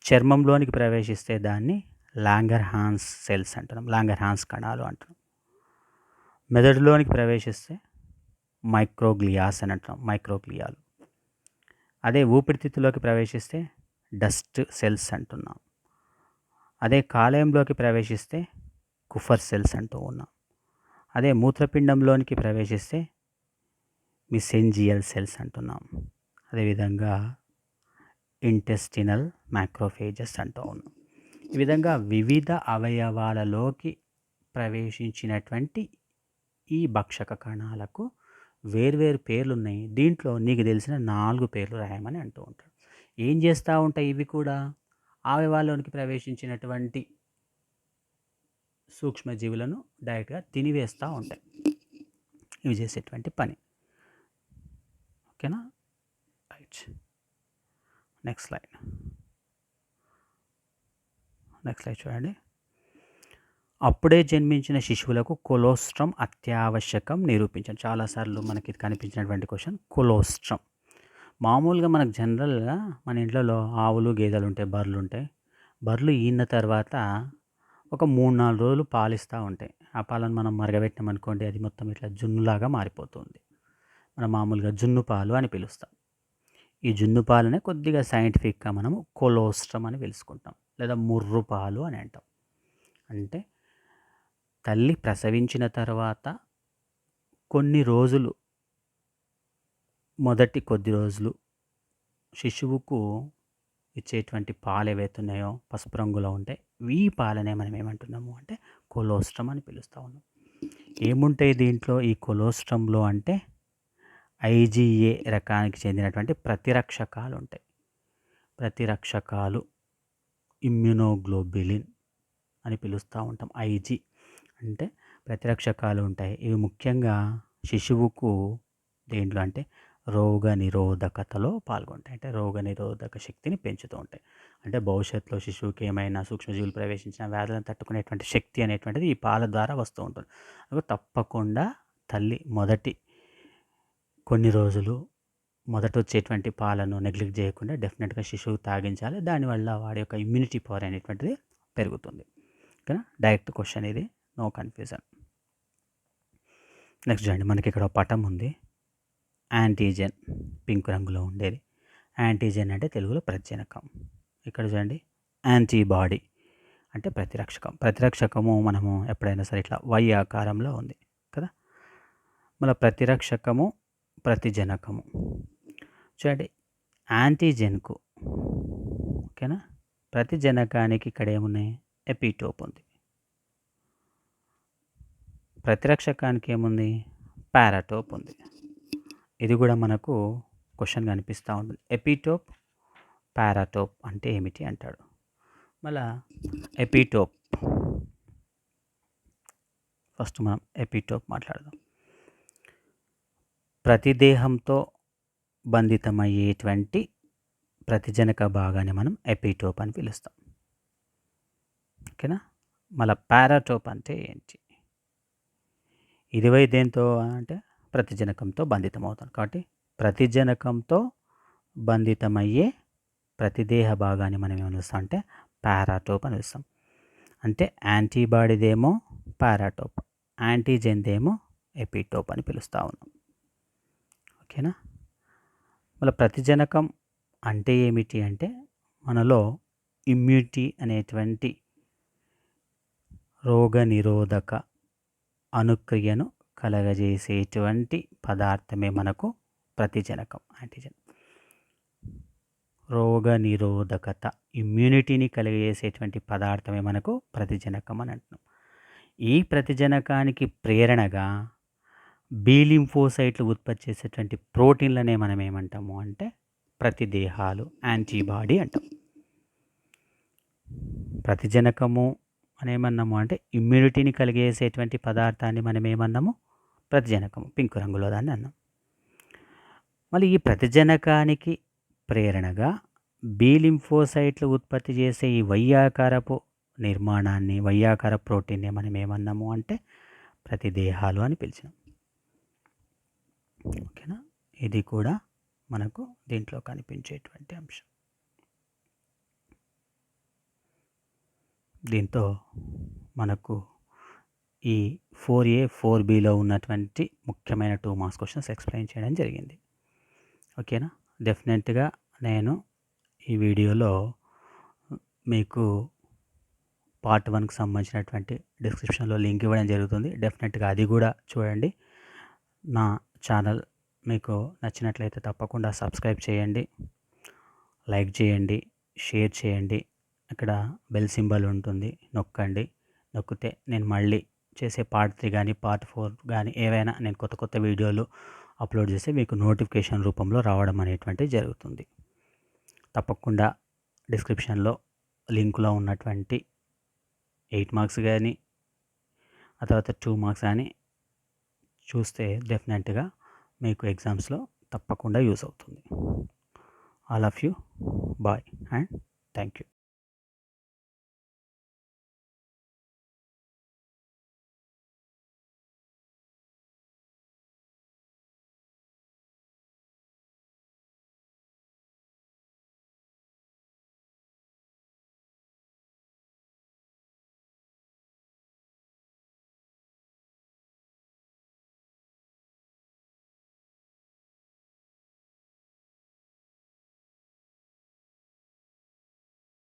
చర్మంలోనికి ప్రవేశిస్తే దాన్ని లాంగర్హాన్స్ సెల్స్ అంటున్నాం, లాంగర్హాన్స్ కణాలు అంటున్నాం. మెదడులోనికి ప్రవేశిస్తే మైక్రోగ్లియాస్ అని అంటున్నాం, మైక్రోగ్లియాలు. అదే ఊపిరితిత్తులోకి ప్రవేశిస్తే డస్ట్ సెల్స్ అంటున్నాం. అదే కాలేయంలోకి ప్రవేశిస్తే కుఫర్ సెల్స్ అంటూ ఉన్నాం. అదే మూత్రపిండంలోనికి ప్రవేశిస్తే మిసెంజియల్ సెల్స్ అంటున్నాం. అదేవిధంగా ఇంటెస్టినల్ మ్యాక్రోఫేజెస్ అంటూ ఉన్నాం. ఈ విధంగా వివిధ అవయవాలలోకి ప్రవేశించినటువంటి ఈ భక్షక కణాలకు వేర్వేరు పేర్లు ఉన్నాయి. దీంట్లో నీకు తెలిసిన 4 పేర్లు రాయమని అంటూ ఉంటాడు. ఏం చేస్తూ ఉంటాయి ఇవి కూడా? అవయవాల్లోనికి ప్రవేశించినటువంటి సూక్ష్మజీవులను డైరెక్ట్గా తినివేస్తూ ఉంటాయి. ఇవి చేసేటువంటి పని. ఓకేనా? రైట్. నెక్స్ట్ స్లైడ్ చూడండి. అప్పుడే జన్మించిన శిశువులకు కొలోస్ట్రం అత్యావశ్యకం నిరూపించండి. చాలాసార్లు మనకి కనిపించినటువంటి క్వశ్చన్ కొలోస్ట్రం. మామూలుగా మనకు జనరల్గా మన ఇంట్లో ఆవులు, గేదెలు ఉంటాయి, బర్రెలు ఉంటాయి. బర్రెలు ఈన తర్వాత ఒక 3-4 రోజులు పాలిస్తూ ఉంటాయి. ఆ పాలను మనం మరగబెట్టినామనుకోండి, అది మొత్తం ఇట్లా జున్నులాగా మారిపోతుంది. మనం మామూలుగా జున్ను పాలు అని పిలుస్తాం. ఈ జున్ను పాలనే కొద్దిగా సైంటిఫిక్గా మనము కొలోస్ట్రం అని పిలుచుకుంటాం, లేదా ముర్రు పాలు అని అంటాం. అంటే తల్లి ప్రసవించిన తర్వాత మొదటి కొద్ది రోజులు శిశువుకు ఇచ్చేటువంటి పాలు ఏవైతే ఉన్నాయో పసుపు రంగులో ఉంటాయి. ఈ పాలనే మనం ఏమంటున్నాము అంటే కొలోస్ట్రం అని పిలుస్తూ ఉన్నాం. ఏముంటాయి దీంట్లో ఈ కొలోస్ట్రంలో అంటే IgA రకానికి చెందినటువంటి ప్రతిరక్షకాలు ఉంటాయి. ప్రతిరక్షకాలు, ఇమ్యునోగ్లోబులిన్ అని పిలుస్తూ ఉంటాం. IG అంటే ప్రతిరక్షకాలు ఉంటాయి. ఇవి ముఖ్యంగా శిశువుకు దేంట్లో అంటే రోగ నిరోధకతలో పాల్గొంటాయి. అంటే రోగ నిరోధక శక్తిని పెంచుతూ ఉంటాయి. అంటే భవిష్యత్తులో శిశువుకి ఏమైనా సూక్ష్మజీవులు ప్రవేశించిన వ్యాధులను తట్టుకునేటువంటి శక్తి అనేటువంటిది ఈ పాల ద్వారా వస్తూ ఉంటుంది. అందుకు తప్పకుండా తల్లి మొదటి కొన్ని రోజులు మొదట వచ్చేటువంటి పాలను నెగ్లెక్ట్ చేయకుండా డెఫినెట్గా శిశువు తాగించాలి. దానివల్ల వాడి యొక్క ఇమ్యూనిటీ పవర్ అనేటువంటిది పెరుగుతుంది. ఓకేనా? డైరెక్ట్ క్వశ్చన్ ఇది, నో కన్ఫ్యూజన్. నెక్స్ట్ చూడండి, మనకి ఇక్కడ పటం ఉంది. యాంటీజెన్ పింక్ రంగులో ఉండేది. యాంటీజెన్ అంటే తెలుగులో ప్రతిజనకం. ఇక్కడ చూడండి, యాంటీబాడీ అంటే ప్రతిరక్షకం. ప్రతిరక్షకము మనము ఎప్పుడైనా సరే ఇట్లా Y ఆకారంలో ఉంది కదా. మళ్ళీ ప్రతిరక్షకము, ప్రతిజనకము. చూడండి, యాంటీజెన్కు, ఓకేనా, ప్రతిజనకానికి ఇక్కడ ఏమున్నాయి? ఎపిటోప్ ఉంది. ప్రతిరక్షకానికి ఏముంది? పారాటోప్ ఉంది. ఇది కూడా మనకు క్వశ్చన్ కనిపిస్తూ ఉంటుంది. ఎపిటోప్, పారాటోప్ అంటే ఏమిటి అంటాడు. మళ్ళా ఎపిటోప్, ఫస్ట్ మనం ఎపిటోప్ మాట్లాడదాం. ప్రతిదేహంతో బంధితమయ్యేటువంటి ప్రతిజనక భాగాన్ని మనం ఎపిటోప్ అని పిలుస్తాం. ఓకేనా? మళ్ళీ పారాటోప్ అంటే ఏంటి? ఇదివై దేంతో అంటే ప్రతిజనకంతో బంధితం అవుతాం. కాబట్టి ప్రతిజనకంతో బంధితమయ్యే ప్రతిదేహ భాగాన్ని మనం ఏమని పిలుస్తాం అంటే పారాటోప్ అని పిలుస్తాం. అంటే యాంటీబాడీదేమో పారాటోప్, యాంటీజెన్దేమో ఎపిటోప్ అని పిలుస్తూ ఉన్నాం. ఓకేనా. మళ్ళీ ప్రతిజనకం అంటే ఏమిటి అంటే మనలో ఇమ్యూనిటీ అనేటువంటి రోగనిరోధక అనుక్రియను కలగజేసేటువంటి పదార్థమే మనకు ప్రతిజనకం, యాంటీజెన్. రోగనిరోధకత, ఇమ్యూనిటీని కలిగజేసేటువంటి పదార్థమే మనకు ప్రతిజనకం అని అంటున్నాం. ఈ ప్రతిజనకానికి ప్రేరణగా బి లింఫోసైట్లు ఉత్పత్తి చేసేటువంటి ప్రోటీన్లనే మనం ఏమంటాము అంటే ప్రతిదేహాలు, యాంటీబాడీ అంటాం. ప్రతిజనకము అని ఏమన్నాము అంటే ఇమ్యూనిటీని కలిగేసేటువంటి పదార్థాన్ని మనం ఏమన్నాము ప్రతిజనకము, పింక్ రంగులో దాన్ని అన్నాం. మళ్ళీ ఈ ప్రతిజనకానికి ప్రేరణగా బి లింఫోసైట్లు ఉత్పత్తి చేసే ఈ వయ్యాకారపు నిర్మాణాన్ని, వయ్యాకార ప్రోటీన్ని మనం ఏమన్నాము అంటే ప్రతిదేహాలు అని పిలిచాం. ఓకేనా. ఇది కూడా మనకు దీంట్లో కనిపించేటువంటి అంశం. దీంతో మనకు ఈ 4A 4Bలో ఉన్నటువంటి ముఖ్యమైన 2 మార్క్స్ క్వశ్చన్స్ ఎక్స్ప్లెయిన్ చేయడం జరిగింది. ఓకేనా. డెఫినెట్గా నేను ఈ వీడియోలో మీకు పార్ట్ 1కి సంబంధించినటువంటి డిస్క్రిప్షన్లో లింక్ ఇవ్వడం జరుగుతుంది. డెఫినెట్గా అది కూడా చూడండి. నా ఛానల్ మీకు నచ్చినట్లయితే తప్పకుండా సబ్స్క్రైబ్ చేయండి, లైక్ చేయండి, షేర్ చేయండి. అక్కడ బెల్ సింబల్ ఉంటుంది, నొక్కండి. నొక్కితే నేను మళ్ళీ చేసే పార్ట్ 3 కానీ పార్ట్ 4 కానీ ఏవైనా నేను కొత్త కొత్త వీడియోలు అప్లోడ్ చేస్తే మీకు నోటిఫికేషన్ రూపంలో రావడం అనేటువంటిది జరుగుతుంది. తప్పకుండా డిస్క్రిప్షన్లో లింకులో ఉన్నటువంటి 8 మార్క్స్ కానీ ఆ తర్వాత 2 మార్క్స్ కానీ చూస్తే డెఫినెట్గా మీకు ఎగ్జామ్స్లో తప్పకుండా యూస్ అవుతుంది. All of you bye and thank you.